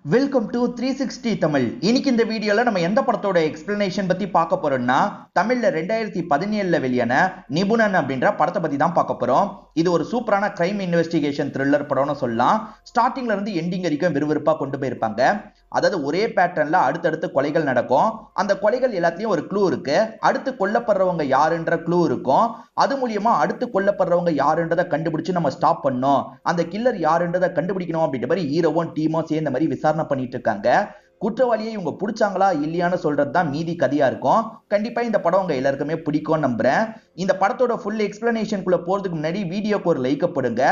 Welcome to 360 Tamil. இன்னைக்கு இந்த வீடியோல நம்ம எந்த படத்தோட எக்ஸ்பிளனேஷன் பத்தி பார்க்க போறோம்னா, தமிழ்ல 2017ல வெளியான நிபுணன் அப்படின்ற படத்தை பத்தி தான் பார்க்க போறோம். இது ஒரு சூப்பரான கிரைம் இன்வெஸ்டிகேஷன் த்ரில்லர் படம்னு சொல்லலாம். ஸ்டார்டிங்ல இருந்து எண்டிங் வரைக்கும் விறுவிறுப்பா கொண்டு போயிருப்பாங்க. அதாவது ஒரே பேட்டர்ன்ல அடுத்தடுத்து கொலைகள் நடக்கும். அந்த கொலைகள் எல்லாத்தையும் ஒரு க்ளூ இருக்கு. அடுத்து கொல்லப்படுறவங்க யாருன்ற க்ளூ இருக்கும். அது மூலியமா அடுத்து கொல்லப்படுறவங்க யாருன்றதை கண்டுபிடிச்சு நம்ம ஸ்டாப் பண்ணோம், அந்த கில்லர் யாருன்றதை கண்டுபிடிக்கணும் அப்படின்ற மாதிரி ஹீரோவும் டீமும் சேர்ந்த மாதிரி விசாரணை பண்ணிட்டு இருக்காங்க. குற்றவாளியை இவங்க பிடிச்சாங்களா இல்லையான்னு சொல்றது தான் மீதி கதையா இருக்கும். கண்டிப்பா இந்த படம் உங்க எல்லாருக்குமே பிடிக்கும் நம்புறேன். இந்த படத்தோட ஃபுல் எக்ஸ்பிளனேஷனுக்குள்ள போறதுக்கு முன்னாடி வீடியோக்கு ஒரு லைக் போடுங்க.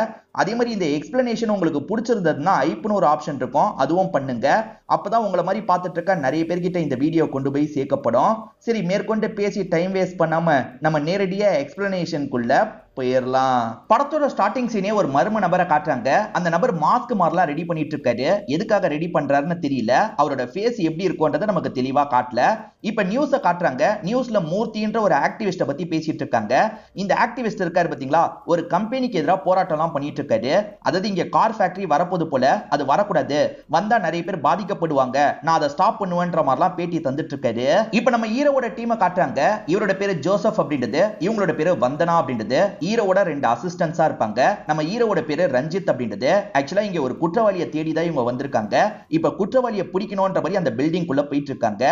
அதே மாதிரி இந்த எக்ஸ்பிளனேஷன் உங்களுக்கு பிடிச்சிருந்ததுன்னா ஐப்னு ஒரு ஆப்ஷன் இருக்கும், அதுவும் பண்ணுங்க. அப்பதான் உங்களை மாதிரி பார்த்துட்டு இருக்க நிறைய பேர்கிட்ட இந்த வீடியோ கொண்டு போய் சேர்க்கப்படும். சரி, மேற்கொண்டு பேசி டைம் வேஸ்ட் பண்ணாம நம்ம நேரடியா எக்ஸ்பிளனேஷனுக்குள்ள போயிடலாம். படத்தோட ஸ்டார்டிங் சீனே ஒரு மர்ம நபரை காட்டுறாங்க. அந்த நபர் மாஸ்க் மாதிரிலாம் ரெடி பண்ணிட்டு இருக்காரு. எதுக்காக ரெடி பண்றாருன்னு தெரியல. அவரோட ஃபேஸ் எப்படி இருக்கும்ன்றதை நமக்கு தெளிவா காட்டல. இப்ப நியூஸ காட்டுறாங்க. நியூஸ்ல மூர்த்தின்ற ஒரு ஆக்டிவிஸ்ட பத்தி பேசிட்டு இருக்காங்க. இந்த ஆக்டிவிஸ்ட் இருக்காரு பாத்தீங்களா, ஒரு கம்பெனிக்கு எதிராக போராட்டம் எல்லாம் பண்ணிட்டு இருக்காரு. அதாவது இங்க கார் ஃபேக்டரி வரப்போது போல, அது வரக்கூடாது, வந்தா நிறைய பேர் பாதிக்கப்படுவாங்க, நான் அதை ஸ்டாப் பண்ணுவேன்ற மாதிரிலாம் பேட்டி தந்துட்டு இருக்காரு. இப்ப நம்ம ஹீரோவோட டீமை காட்டுறாங்க. இவரோட பேரு ஜோசப் அப்படின்றது, இவங்களோட பேரு வந்தனா அப்படின்றது. ஹீரோவோட 2 அசிஸ்டன்ட்ஸா இருப்பாங்க. நம்ம ஹீரோவோட பேரு ரஞ்சித் அப்படின்றது. ஆக்சுவலா இங்க ஒரு குற்றவாளியை தேடி தான் இவங்க வந்திருக்காங்க. இப்ப குற்றவாளியை பிடிக்கணும்ன்ற மாதிரி அந்த பில்டிங் குள்ள போயிட்டு இருக்காங்க.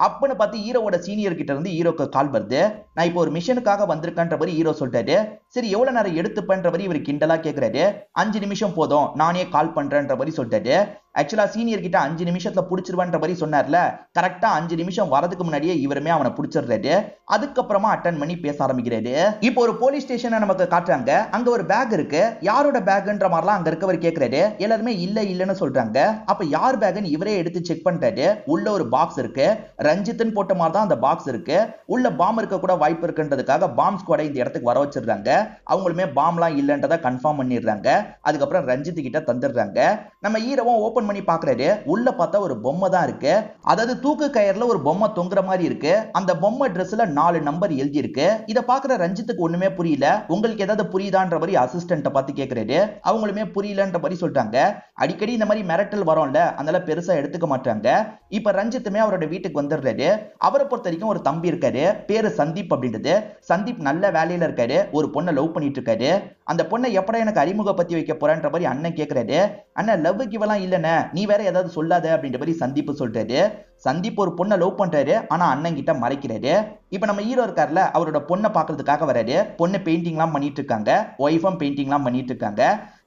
அப்பன்னு பார்த்து ஹீரோவோட சீனியர் கிட்ட இருந்து ஹீரோக்கு கால் வருது. நான் இப்போ ஒரு மிஷனுக்காக வந்திருக்கேன்ற மாதிரி ஹீரோ சொல்றாரு. சரி, எவ்வளவு நேரம் எடுத்துப்பேன்ற மாதிரி இவர் கிண்டலா கேக்குறாரு. 5 நிமிஷம் போதும், நானே கால் பண்றேன்ற மாதிரி சொல்றாரு. ஆக்சுவலா சீனியர் கிட்ட 5 நிமிஷத்துல புடிச்சிருவான்ற மாதிரி சொன்னார்ல, கரெக்டா 5 நிமிஷம் வரதுக்கு முன்னாடியே இவருமே அவனை புடிச்சிடுறாரு. அதுக்கப்புறமா அட்டன் பண்ணி பேச ஆரம்பிக்கிறாரு. இப்போ ஒரு போலீஸ் ஸ்டேஷனை நமக்கு காட்டுறாங்க. அங்க ஒரு பேக் இருக்கு. யாரோட பேக்ன்ற மாதிரிலாம் அங்க இருக்கவர் கேக்குறாரு. எல்லாருமே இல்லன்னு சொல்றாங்க. அப்ப யார் பேக்னு இவரே எடுத்து செக் பண்றாரு. உள்ள ஒரு பாக்ஸ் இருக்கு. ரஞ்சித்னு போட்ட மாதிரி தான் அந்த பாக்ஸ் இருக்கு. உள்ள பாம் இருக்க கூட வாய்ப்பு இருக்குன்றதுக்காக பாம் ஸ்குவாடை இந்த இடத்துக்கு வர வச்சிருக்காங்க. அவங்களுமே பாம்லாம் இல்லன்றதை கன்ஃபார்ம் பண்ணிடுறாங்க. அதுக்கப்புறம் ரஞ்சித் கிட்ட தந்துடுறாங்க. நம்ம ஹீரோவும் ஓபன் பண்ணி பாக்குறாரு. உள்ள பார்த்தா ஒரு பொம்மை தான் இருக்கு. அதாவது தூக்கு கயிறுல ஒரு பொம்மை தொங்குற மாதிரி இருக்கு. அந்த பொம்மை ட்ரெஸ்ல 4 நம்பர் எழுதி இருக்கு. இத பாக்குற ரஞ்சித்துக்கு ஒண்ணுமே புரியல. உங்களுக்கு ஏதாவது புரியுதான்ற மாதிரி அசிஸ்டன்ட்ட பார்த்து கேக்குறாரு. அவங்களுமே புரியலன்ற மாதிரி சொல்றாங்க. அடிக்கடி இந்த மாதிரி மிரட்டல் வரும்ல, அதனால பெருசா எடுத்துக்க மாட்டாங்க. இப்ப ரஞ்சித்துமே அவரோட வீட்டுக்கு வந்துடுறாரு. அவரை பொறுத்த வரைக்கும் ஒரு தம்பி இருக்காரு. பேரு சந்தீப் அப்படின்றது. சந்தீப் நல்ல வேலையில இருக்காரு. ஒரு பொண்ணை லவ் பண்ணிட்டு இருக்காரு. அந்த பொண்ணை எப்படா எனக்கு அறிமுகப்படுத்தி வைக்க போறேன்ற மாதிரி அண்ணன் கேக்குறாரு. அண்ணன் லவ்வுக்கு இவெல்லாம் இல்லன்னு, நீ வேற ஏதாவது சொல்லாத அப்படின்ற மாதிரி சந்தீப் சொல்றாரு. சந்தீப் ஒரு பொண்ணை லவ் பண்றாரு, ஆனா அண்ணன் கிட்ட மறைக்கிறாரு. இப்ப நம்ம ஹீரோ இருக்கார்ல, அவரோட பொண்ணை பாக்குறதுக்காக வராரு. பொண்ணு பெயிண்டிங்லாம் பண்ணிட்டு இருக்காங்க. ஒய்ஃபும் பெயிண்டிங்லாம் பண்ணிட்டு இருக்காங்க.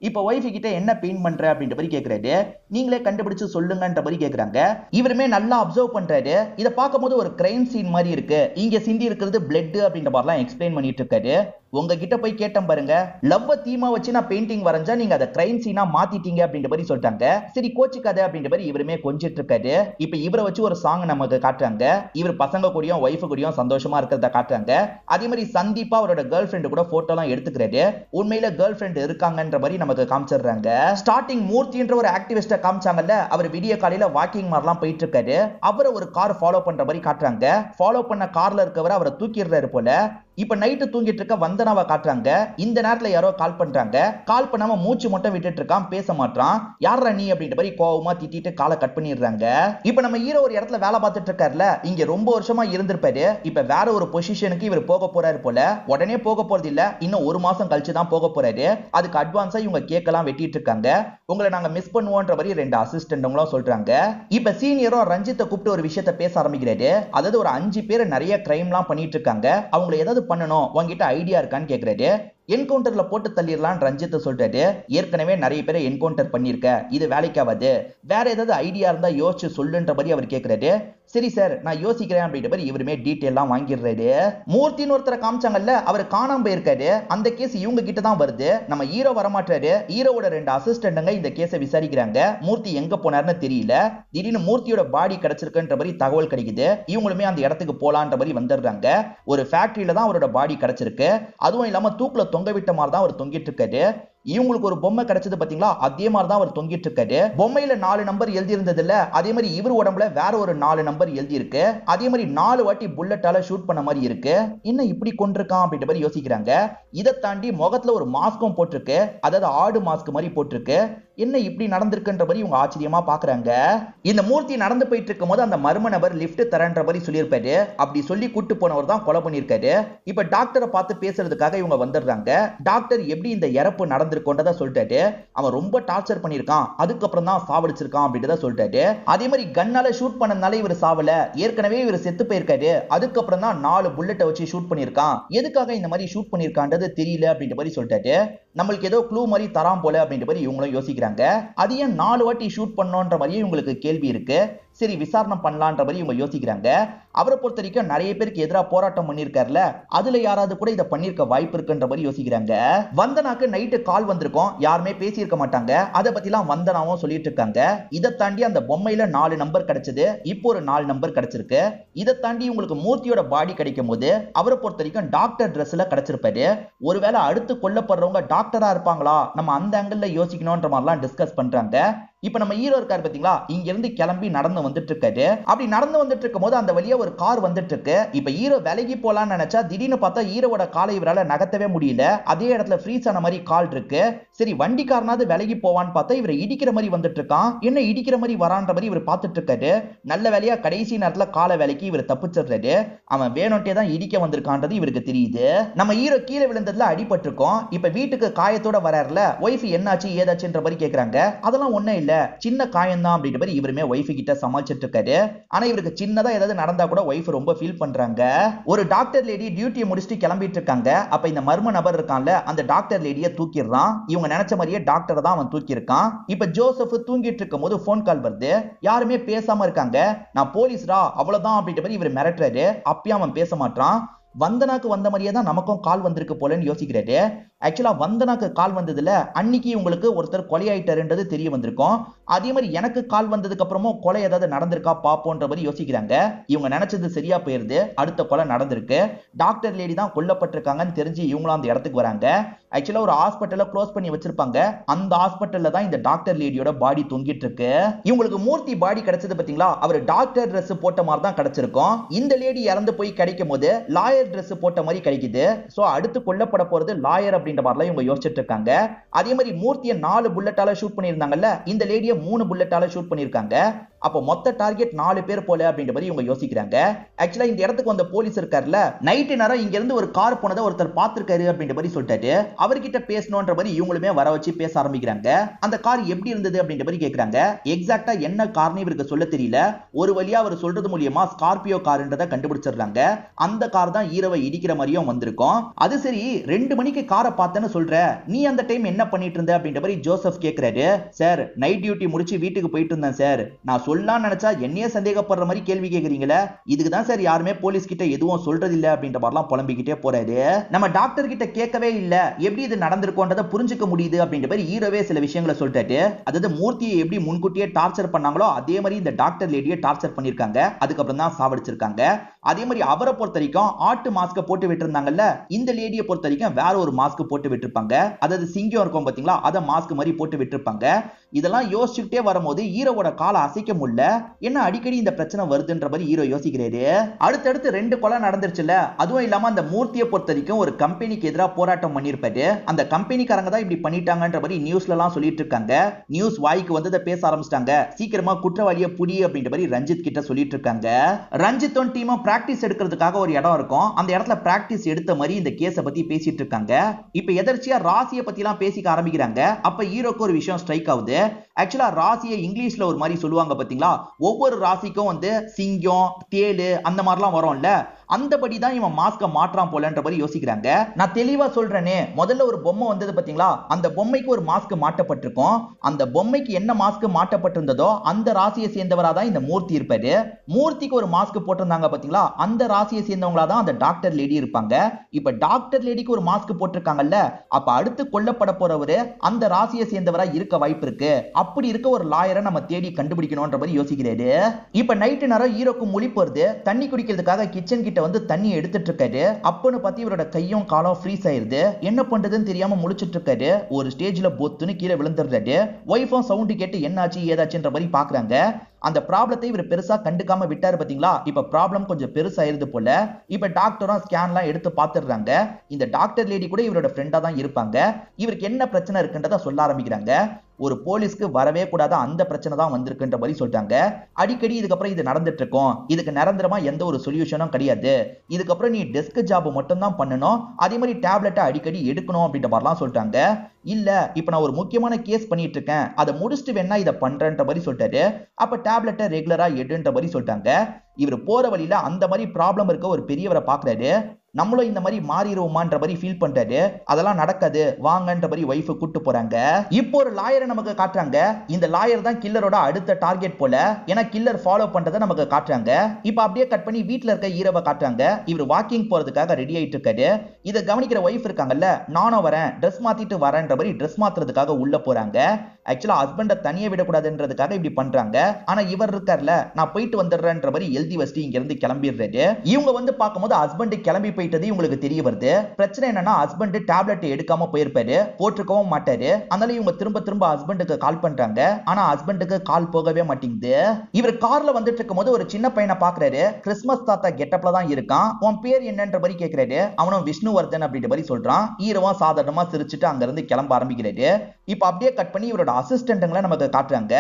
இப்ப ஒய்ஃப் கிட்ட என்ன பெயிண்ட் பண்ற அப்படின்ற மாதிரி கேக்குறாரு. நீங்களே கண்டுபிடிச்சு சொல்லுங்கன்ற மாதிரி கேக்குறாங்க. இவருமே நல்லா அப்சர்வ் பண்றாரு. இத பார்க்கும்போது ஒரு கிரைம் சீன் மாதிரி இருக்கு. இங்க சிந்தி இருக்கிறது பிளட் அப்படின்ற மாதிரிலாம் எக்ஸ்பிளைன் பண்ணிட்டு இருக்காரு. உங்ககிட்ட போய் கேட்டேன் பாருங்க, லவ்வ தீமா வச்சு நான் பெயிண்டிங் வரைஞ்சா நீங்க அதை கிரைம் சீனா மாத்திட்டீங்க அப்படின்ற மாதிரி சொல்லிட்டாங்க. சரி, கோச்சிக்காத அப்படின்ற மாதிரி இவருமே கொஞ்சிட்டு இருக்காரு. இப்ப இவரை வச்சு ஒரு சாங் நமக்கு காட்டுறாங்க. இவர் பசங்க கூடயும் ஒய்ஃபு கூடயும் சந்தோஷமா இருக்கிறத காட்டுறாங்க. அதே மாதிரி சந்தீப்பா அவரோட கேர்ள் ஃபிரெண்ட் கூட போட்டோ எல்லாம் எடுத்துக்கிறாரு. உண்மையில கேர்ள் ஃபிரெண்ட் இருக்காங்கன்ற மாதிரி நமக்கு காமிச்சிடுறாங்க. ஸ்டார்டிங் மூர்த்தின்ற ஒரு ஆக்டிவிஸ்ட காமிச்சாங்கல்ல, அவர் விடிய காலையில வாக்கிங் மாதிரிலாம் போயிட்டு இருக்காரு. அவரை ஒரு கார் ஃபாலோ பண்ற மாதிரி காட்டுறாங்க. ஃபாலோ பண்ண கார்ல இருக்கவர் அவரை தூக்கிடுறாரு போல. இப்ப நைட்டு தூங்கிட்டு இருக்க வந்தனாவை காட்டுறாங்க. இந்த நேரத்துல யாரோ கால் பண்றாங்க. கால் பண்ணாம மூச்சு மட்டும் விட்டுட்டு இருக்கான், பேச மாட்டான். யாரா நீ அப்படின்ற மாதிரி கோவமா திட்டிட்டு காலை கட் பண்ணிடுறாங்க. இப்ப நம்ம ஹீரோ ஒரு இடத்துல வேலை பார்த்துட்டு இருக்காருல, இங்க ரொம்ப வருஷமா இருந்திருப்பாரு. இப்ப வேற ஒரு பொசிஷனுக்கு இவர் போக போறாரு போல. உடனே போக போறது இல்ல, இன்னும் 1 மாசம் கழிச்சு தான் போக போறாரு. அதுக்கு அட்வான்ஸா இவங்க கேக்கலாம் வெட்டிட்டு இருக்காங்க. உங்களை நாங்க மிஸ் பண்ணுவோன்ற மாதிரி 2 அசிஸ்டன்ட்ங்களும் சொல்றாங்க. இப்ப சீனியரும் ரஞ்சித்தை கூப்பிட்டு ஒரு விஷயத்த பேச ஆரம்பிக்கிறாரு. அதாவது ஒரு 5 பேர் நிறைய கிரைம்லாம் பண்ணிட்டு இருக்காங்க. அவங்களை ஏதாவது பண்ணணும், உங்ககிட்ட ஐடியா இருக்கான்னு கேக்குறாரு. என்கவுண்டர்ல போட்டு தள்ளிடலாம் ரஞ்சித் சொல்றாரு. ஏற்கனவே நிறைய பேரை என்கவுண்டர் பண்ணிருக்க, இது வேலைக்காவது, வேற ஏதாவது ஐடியா இருந்தா யோசிச்சு சொல்லுன்ற மாதிரி அவர் கேக்குறாரு. சரி சார், நான் யோசிக்கிறேன் அப்படின்ற மாதிரி இவருமே டீட்டெயிலாம் வாங்கிடுறாரு. மூர்த்தின்னு ஒருத்தரை காமிச்சாங்கல்ல, அவர் காணாம போயிருக்காரு. அந்த கேஸ் இவங்க கிட்ட தான் வருது. நம்ம ஹீரோ வரமாட்டாரு. ஹீரோவோட 2 அசிஸ்டன்ட்ங்க இந்த கேஸை விசாரிக்கிறாங்க. மூர்த்தி எங்க போனாருன்னு தெரியல. திடீர்னு மூர்த்தியோட பாடி கிடைச்சிருக்குன்ற மாதிரி தகவல் கிடைக்குது. இவங்களுமே அந்த இடத்துக்கு போலான்ற மாதிரி வந்துடுறாங்க. ஒரு ஃபேக்டரியில தான் அவரோட பாடி கிடைச்சிருக்கு. அதுவும் இல்லாம தூக்குல தொங்க விட்ட மாதிரி தான் அவர் தொங்கிட்டு இருக்காரு. இவங்களுக்கு ஒரு பொம்மை கிடைச்சது பாத்தீங்களா, அதே மாதிரி தான் அவர் தொங்கிட்டு இருக்காரு. பொம்மையில 4 நம்பர் எழுதி இருந்தது இல்ல, அதே மாதிரி இவர் உடம்புல வேற ஒரு 4 நம்பர் எழுதி இருக்கு. அதே மாதிரி 4 வாட்டி புல்லட்டால ஷூட் பண்ண மாதிரி இருக்கு. என்ன இப்படி கொண்டிருக்கான் அப்படின்ற மாதிரி யோசிக்கிறாங்க. இதை தாண்டி முகத்துல ஒரு மாஸ்கும் போட்டிருக்கு. அதாவது ஆடு மாஸ்க் மாதிரி போட்டிருக்கு. என்ன இப்படி நடந்திருக்குன்ற மாதிரி இவங்க ஆச்சரியமா பாக்குறாங்க. இந்த மூர்த்தி நடந்து போயிட்டு இருக்கும் போது அந்த மர்ம நபர் லிப்ட் தரன்ற மாதிரி சொல்லியிருப்பாரு. அப்படி சொல்லி கூட்டு போனவர் தான் கொலை பண்ணிருக்காரு. இப்ப டாக்டரை பார்த்து பேசுறதுக்காக இவங்க வந்துடுறாங்க. டாக்டர் எப்படி இந்த இறப்பு நடந்திருக்கோன்றத சொல்லிட்டாரு. அவன் ரொம்ப டார்ச்சர் பண்ணிருக்கான், அதுக்கப்புறம் தான் சாவடிச்சிருக்கான் அப்படின்றத சொல்லிட்டாரு. அதே மாதிரி கன்னால ஷூட் பண்ணனால இவர் சாவல, ஏற்கனவே இவர் செத்து போயிருக்காரு, அதுக்கப்புறம் தான் 4 புல்லட்டை வச்சு ஷூட் பண்ணிருக்கான், எதுக்காக இந்த மாதிரி ஷூட் பண்ணிருக்கான்றது தெரியல அப்படின்ற மாதிரி சொல்லிட்டாரு. நம்மளுக்கு ஏதோ க்ளூ மாதிரி தராம் போல அப்படின்ற மாதிரி இவங்களும் யோசிக்கிறாங்க. அது ஏன் 4 வாட்டி ஷூட் பண்ணோன்ற மாதிரி இவங்களுக்கு கேள்வி இருக்கு. சரி விசாரணை பண்ணலான்ற மாதிரி இவங்க யோசிக்கிறாங்க. அவரை பொறுத்த வரைக்கும் நிறைய பேருக்கு எதிராக போராட்டம் பண்ணிருக்காருல, அதுல யாராவது கூட இதை பண்ணிருக்க வாய்ப்பு இருக்குன்ற மாதிரி யோசிக்கிறாங்க. வந்தனாக்கு நைட்டு கால் வந்திருக்கும், யாருமே பேசியிருக்க மாட்டாங்க, அதை பத்திலாம் வந்தனாவும் சொல்லிட்டு இருக்காங்க. இதை தாண்டி அந்த பொம்மையில 4 நம்பர் கிடைச்சது, இப்போ ஒரு 4 நம்பர் கிடைச்சிருக்கு. இதை தாண்டி உங்களுக்கு மூர்த்தியோட பாடி கிடைக்கும் போது அவரை பொறுத்த வரைக்கும் டாக்டர் ட்ரெஸ்ல கிடைச்சிருப்பாரு. ஒருவேளை அடுத்து கொல்லப்படுறவங்க டாக்டரா இருப்பாங்களா, நம்ம அந்த ஆங்கிள் யோசிக்கணும்ன்ற மாதிரிலாம் டிஸ்கஸ் பண்றாங்க. இப்ப நம்ம ஹீரோ இருக்காரு பாத்தீங்களா, இங்க இருந்து கிளம்பி நடந்து வந்துட்டு இருக்காரு. அப்படி நடந்து வந்துட்டு இருக்கும் போது அந்த வழியா ஒரு கார் வந்துட்டு இருக்கு. இப்ப ஹீரோ விலகி போலான்னு நினைச்சா திடீர்னு பார்த்தா ஹீரோவோட காலை இவரால நகர்த்தவே முடியல. அதே இடத்துல ஃப்ரீஸ் ஆன மாதிரி கால் இருக்கு. சரி வண்டிக்காரனாவது விலகி போவான்னு பார்த்தா இவரை இடிக்கிற மாதிரி வந்துட்டு இருக்கான். என்ன இடிக்கிற மாதிரி வரான்ற மாதிரி இவர் பார்த்துட்டு இருக்காரு. நல்ல வேலையா கடைசி நேரத்துல காலை வேலைக்கு இவர் தப்பிச்சிடுறாரு. அவன் வேணும்ட்டே தான் இடிக்க வந்திருக்கான்றது இவருக்கு தெரியுது. நம்ம ஹீரோ கீழே விழுந்ததுல அடிபட்டு இருக்கோம். இப்ப வீட்டுக்கு காயத்தோட வராருல, ஒய்ஃப் என்னாச்சு ஏதாச்சுன்ற மாதிரி கேக்குறாங்க. அதெல்லாம் ஒண்ணும் இல்ல, சின்ன காயம் தான் அப்படின்ற மாதிரி இவருமே ஒய்ஃப் கிட்ட சமாளிச்சிட்டு இருக்காரு. ஆனா இவருக்கு சின்னதா ஏதாவது நடந்தா கூட ஒய்ஃப் ரொம்ப ஃபீல் பண்றாங்க. ஒரு டாக்டர் லேடி டியூட்டியை முடிச்சுட்டு கிளம்பிட்டு இருக்காங்க. அப்ப இந்த மர்ம நபர் இருக்கான்ல, அந்த டாக்டர் லேடியை தூக்கிடுறான். இவங்க நினைச்ச மாதிரியே டாக்டர் தான் அவன் தூக்கி இருக்கான். இப்ப ஜோசப் தூங்கிட்டு இருக்கும் போது போன் கால் வருது. யாருமே பேசாம இருக்காங்க. நான் போலீஸ்ரா அவ்வளவுதான் அப்படின்ற மாதிரி இவர் மிரட்டுறாரு. அப்பயும் அவன் பேச மாட்டான். வந்தனாக்கு வந்த மாதிரியே தான் நமக்கும் கால் வந்திருக்கு போலன்னு யோசிக்கிறாரு. ஆக்சுவலா வந்தனாக்கு கால் வந்ததுல அன்னைக்கு உங்களுக்கு ஒருத்தர் கொலையாயிட்டாருன்றது தெரிய வந்திருக்கும். அதே மாதிரி எனக்கு கால் வந்ததுக்கு அப்புறமும் கொலை ஏதாவது நடந்திருக்கா பாப்போன்ற மாதிரி யோசிக்கிறாங்க. இவங்க நினைச்சது சரியா போயிருது, அடுத்த கொலை நடந்திருக்கு. டாக்டர் லேடி தான் கொல்லப்பட்டிருக்காங்கன்னு தெரிஞ்சு இவங்களும் அந்த இடத்துக்கு வராங்க. ஆக்சுவலா ஒரு ஹாஸ்பிட்டல க்ளோஸ் பண்ணி வச்சிருப்பாங்க. அந்த ஹாஸ்பிட்டல்ல தான் இந்த டாக்டர் லேடியோட பாடி தொங்கிட்டு இருக்கு. இவங்களுக்கு மூர்த்தி பாடி கிடைச்சது பாத்தீங்களா, அவர் டாக்டர் ட்ரெஸ் போட்ட மாதிரி தான் கிடைச்சிருக்கும். இந்த லேடி இறந்து போய் கிடைக்கும் போது லாயர் ட்ரெஸ் போட்ட மாதிரி கிடைக்குது. சோ அடுத்து கொல்லப்பட போறது லாயர் அப்படின்ற மாதிரிலாம் இவங்க யோசிச்சுட்டு இருக்காங்க. அதே மாதிரி மூர்த்தியை 4 புல்லட்டால ஷூட் பண்ணியிருந்தாங்கல்ல, இந்த லேடியை 3 புல்லட்டால ஷூட் பண்ணியிருக்காங்க. அப்போ மொத்த டார்கெட் 4 பேர் போல அப்படின்ற மாதிரி இவங்க யோசிக்கிறாங்க. ஆக்சுவலா இந்த இடத்துக்கு வந்த போலீஸ் இருக்காருல்ல, நைட்டு நேரம் இங்க இருந்து ஒரு கார் போனதை ஒருத்தர் பார்த்திருக்காரு அப்படின்ற மாதிரி சொல்லிட்டாரு. அவர்கிட்ட பேசணும்ன்ற மாதிரி இவங்களுமே வர வச்சு பேச ஆரம்பிக்கிறாங்க. அந்த கார் எப்படி இருந்தது அப்படின்ற மாதிரி கேக்குறாங்க. எக்ஸாக்ட்டா என்ன கார்னு இவருக்கு சொல்ல தெரியல. ஒரு வழியா அவர் சொல்றது மூலியமா ஸ்கார்பியோ கார்ன்றதை கண்டுபிடிச்சிடுறாங்க. அந்த கார் தான் ஹீரோவை இடிக்கிற மாதிரியும் வந்திருக்கும். அது சரி 2 மணிக்கு காரை பார்த்தேன்னு சொல்ற, நீ அந்த டைம் என்ன பண்ணிட்டு இருந்த அப்படின்ற மாதிரி ஜோசப் கேக்குறாரு. சார் நைட் டியூட்டி முடிச்சு வீட்டுக்கு போயிட்டு இருந்தேன் சார். நான் சொல்லலாம் நினைச்சா என்னையே சந்தேகப்படுற மாதிரி கேள்வி கேக்குறீங்களே, இதுக்கு தான் சார் யாருமே போலீஸ் கிட்ட எதுவும் சொல்றது இல்ல அப்படின்ற மாதிரிலாம் புலம்பிக்கிட்டே போறாரு. நம்ம டாக்டர் கிட்ட கேட்கவே இல்ல, எப்படி இது நடந்திருக்கோன்றத புரிஞ்சுக்க முடியுது அப்படின்ற மாதிரி ஹீரோவே சில விஷயங்களை சொல்லிட்டாரு. அதாவது மூர்த்தியை எப்படி முன்கூட்டியே டார்ச்சர் பண்ணாங்களோ அதே மாதிரி இந்த டாக்டர் லேடியை டார்ச்சர் பண்ணிருக்காங்க, அதுக்கப்புறம் தான் சாவடிச்சிருக்காங்க. அதே மாதிரி அவரை பொறுத்த வரைக்கும் ஆட்டு மாஸ்க போட்டு விட்டுருந்தாங்கல்ல, இந்த லேடியை பொறுத்த வரைக்கும் வேற ஒரு மாஸ்க் போட்டு விட்டுருப்பாங்க. அதாவது சிங்கம் இருக்கும் பாத்தீங்களா, அத மாஸ்க் மாதிரி போட்டு விட்டுருப்பாங்க. இதெல்லாம் யோசிச்சுட்டே வரும்போது ஹீரோவோட காலை அசைக்க முடியல. என்ன அடிக்கடி இந்த பிரச்சனை வருதுன்ற மாதிரி ஹீரோ யோசிக்கிறாரு. அடுத்தடுத்து 2 கொலை நடந்துருச்சுல, அதுவும் இல்லாம அந்த மூர்த்தியை பொறுத்த வரைக்கும் ஒரு கம்பெனிக்கு எதிராக போராட்டம் பண்ணிருப்பாரு. அந்த கம்பெனிக்காரங்க தான் இப்படி பண்ணிட்டாங்கன்ற மாதிரி நியூஸ்ல எல்லாம் சொல்லிட்டு இருக்காங்க. நியூஸ் வாய்க்கு வந்ததை பேச ஆரம்பிச்சிட்டாங்க. சீக்கிரமா குற்றவாளியை புடி அப்படின்ற மாதிரி ரஞ்சித் கிட்ட சொல்லிட்டு இருக்காங்க. ரஞ்சித்தும் டீமும் பிராக்டிஸ் எடுக்கிறதுக்காக ஒரு இடம் இருக்கும். அந்த இடத்துல பிராக்டிஸ் எடுத்த மாதிரி இந்த கேஸை பத்தி பேசிட்டு இருக்காங்க. இப்ப எதர்ச்சியா ராசியை பத்தி எல்லாம் பேசிக்க ஆரம்பிக்கிறாங்க. அப்ப ஹீரோக்கு ஒரு விஷயம் ஸ்ட்ரைக் ஆகுது. ஆக்சுவலா ராசியை இங்கிலீஷ்ல ஒரு மாதிரி சொல்லுவாங்க பாத்தீங்களா, ஒவ்வொரு ராசிக்கும் வந்து சிங்கம் தேளு அந்த மாதிரிலாம் வரும்ல, அந்தபடி தான் இவன் மாஸ்க மாற்றான் போலன்ற மாதிரி யோசிக்கிறாங்க. நான் தெளிவா சொல்றேனே, முதல்ல ஒரு பொம்மை வந்தது பாத்தீங்களா, அந்த பொம்மைக்கு ஒரு மாஸ்க் மாட்டப்பட்டிருக்கும். அந்த பொம்மைக்கு என்ன மாஸ்க் மாட்டப்பட்டிருந்ததோ அந்த ராசியை சேர்ந்தவரா தான் இந்த மூர்த்தி இருப்பாரு. மூர்த்திக்கு ஒரு மாஸ்க் போட்டிருந்தாங்க பாத்தீங்களா, அந்த ராசியை சேர்ந்தவங்களா தான் அந்த டாக்டர் லேடி இருப்பாங்க. இப்ப டாக்டர் லேடிக்கு ஒரு மாஸ்க் போட்டிருக்காங்கல்ல, அப்ப அடுத்து கொல்லப்பட போறவரு அந்த ராசியை சேர்ந்தவரா இருக்க வாய்ப்பு இருக்கு. அப்படி இருக்க ஒரு லாயரை நம்ம தேடி கண்டுபிடிக்கணும்ன்ற மாதிரி யோசிக்கிறாரு. இப்ப நைட்டு நேரம் ஹீரோக்கு முழிப்பு வருது. தண்ணி குடிக்கிறதுக்காக கிச்சன் கிட்ட வந்து தண்ணி எடுத்துட்டு இருக்காரு. அப்பன்னு பார்த்து இவரோட கையும் காலும் ஃப்ரீஸ் ஆயிருது. என்ன பண்றதுன்னு தெரியாம முழிச்சிட்டு இருக்காரு. ஒரு ஸ்டேஜ்ல பொத்துன்னு கீழே விழுந்துடுறாரு. ஒய்ஃபும் சவுண்ட் கேட்டு என்னாச்சு ஏதாச்சுன்ற மாதிரி பாக்குறாங்க. அந்த ப்ராப்ளத்தை இவர் பெருசா கண்டுக்காம விட்டாரு பாத்தீங்களா, இப்ப ப்ராப்ளம் கொஞ்சம் பெருசாயிருது போல. இப்ப டாக்டரும் ஸ்கேன்லாம் எடுத்து பாத்துடுறாங்க. இந்த டாக்டர் லேடி கூட இவரோட ஃப்ரெண்டா தான் இருப்பாங்க. இவருக்கு என்ன பிரச்சனை இருக்குன்றத சொல்ல ஆரம்பிக்கிறாங்க. ஒரு போலீஸ்க்கு வரவே கூடாத அந்த பிரச்சனை தான் வந்திருக்குன்ற மாதிரி சொல்லிட்டாங்க. அடிக்கடி இதுக்கப்புறம் இது நடந்துட்டு இருக்கும், இதுக்கு நிரந்தரமா எந்த ஒரு சொல்யூஷனும் கிடையாது, இதுக்கப்புறம் நீ டெஸ்க் ஜாப் மட்டும் தான் பண்ணணும், அதே மாதிரி டேப்லெட்டை அடிக்கடி எடுக்கணும் அப்படின்ற மாதிரிலாம் சொல்லிட்டாங்க. இல்ல இப்ப நான் ஒரு முக்கியமான கேஸ் பண்ணிட்டு இருக்கேன், அதை முடிச்சுட்டு வேணா இதை பண்றேன்ற மாதிரி சொல்லிட்டாரு. அப்ப டேப்லெட்டை ரெகுலரா எடுன்ற மாதிரி சொல்லிட்டாங்க. இவர் போற வழியில அந்த மாதிரி ப்ராப்ளம் இருக்க ஒரு பெரியவரை பாக்குறாரு. நம்மளும் இந்த மாதிரி மாறிடுவோமான்ற மாதிரி ஃபீல் பண்றாரு. அதெல்லாம் நடக்காது வாங்கன்ற மாதிரி வைஃப் கூட்டு போறாங்க. இப்போ ஒரு லாயரை நமக்கு காட்டுறாங்க. இந்த லாயர் தான் கில்லரோட அடுத்த டார்கெட் போல, ஏன்னா கில்லர் ஃபாலோ பண்றதை நமக்கு காட்டுறாங்க. இப்போ அப்படியே கட் பண்ணி வீட்டுல இருக்க ஹீரோவை காட்டுறாங்க. இவர் வாக்கிங் போறதுக்காக ரெடி ஆயிட்டு இருக்காரு. இதை கவனிக்கிற வைஃப் இருக்காங்கல்ல, நானும் வரேன் ட்ரெஸ் மாத்திட்டு வரேன்ற மாதிரி ட்ரெஸ் மாத்துறதுக்காக உள்ள போறாங்க. ஆக்சுவலா ஹஸ்பண்ட தனியே விடக்கூடாதுன்றதுக்காக இப்படி பண்றாங்க. ஆனா இவர் இருக்கார்ல, நான் போயிட்டு வந்துடுறேன்ற மாதிரி எழுதி வச்சுட்டு இங்க இருந்து கிளம்பிடுறாரு. இவங்க வந்து பார்க்கும்போது ஹஸ்பண்ட் கிளம்பி போயிட்டது உங்களுக்கு தெரிய வருது. பிரச்சனை என்னன்னா ஹஸ்பண்ட் டேப்லெட் எடுக்காம போயிருப்பாரு, போட்டுக்கவும் மாட்டாரு. அதனால இவங்க திரும்ப திரும்ப ஹஸ்பண்டுக்கு கால் பண்றாங்க. ஆனா ஹஸ்பண்டுக்கு கால் போகவே மாட்டேங்குது. இவர் கார்ல வந்துட்டு இருக்கும் போது ஒரு சின்ன பையனை பாக்குறாரு. கிறிஸ்மஸ் தாத்தா கெட்டப்ல தான் இருக்கான். உன் பேர் என்னன்ற மாதிரி கேட்கிறாரு. அவனும் விஷ்ணுவர்தன் அப்படின்ற மாதிரி சொல்றான். ஹீரோவா சாதாரணமா சிரிச்சுட்டு அங்க இருந்து கிளம்ப ஆரம்பிக்கிறாரு. இப்ப அப்படியே கட் பண்ணி இவரோட அசிஸ்டன்ட்களை நமக்கு காட்டுறாங்க.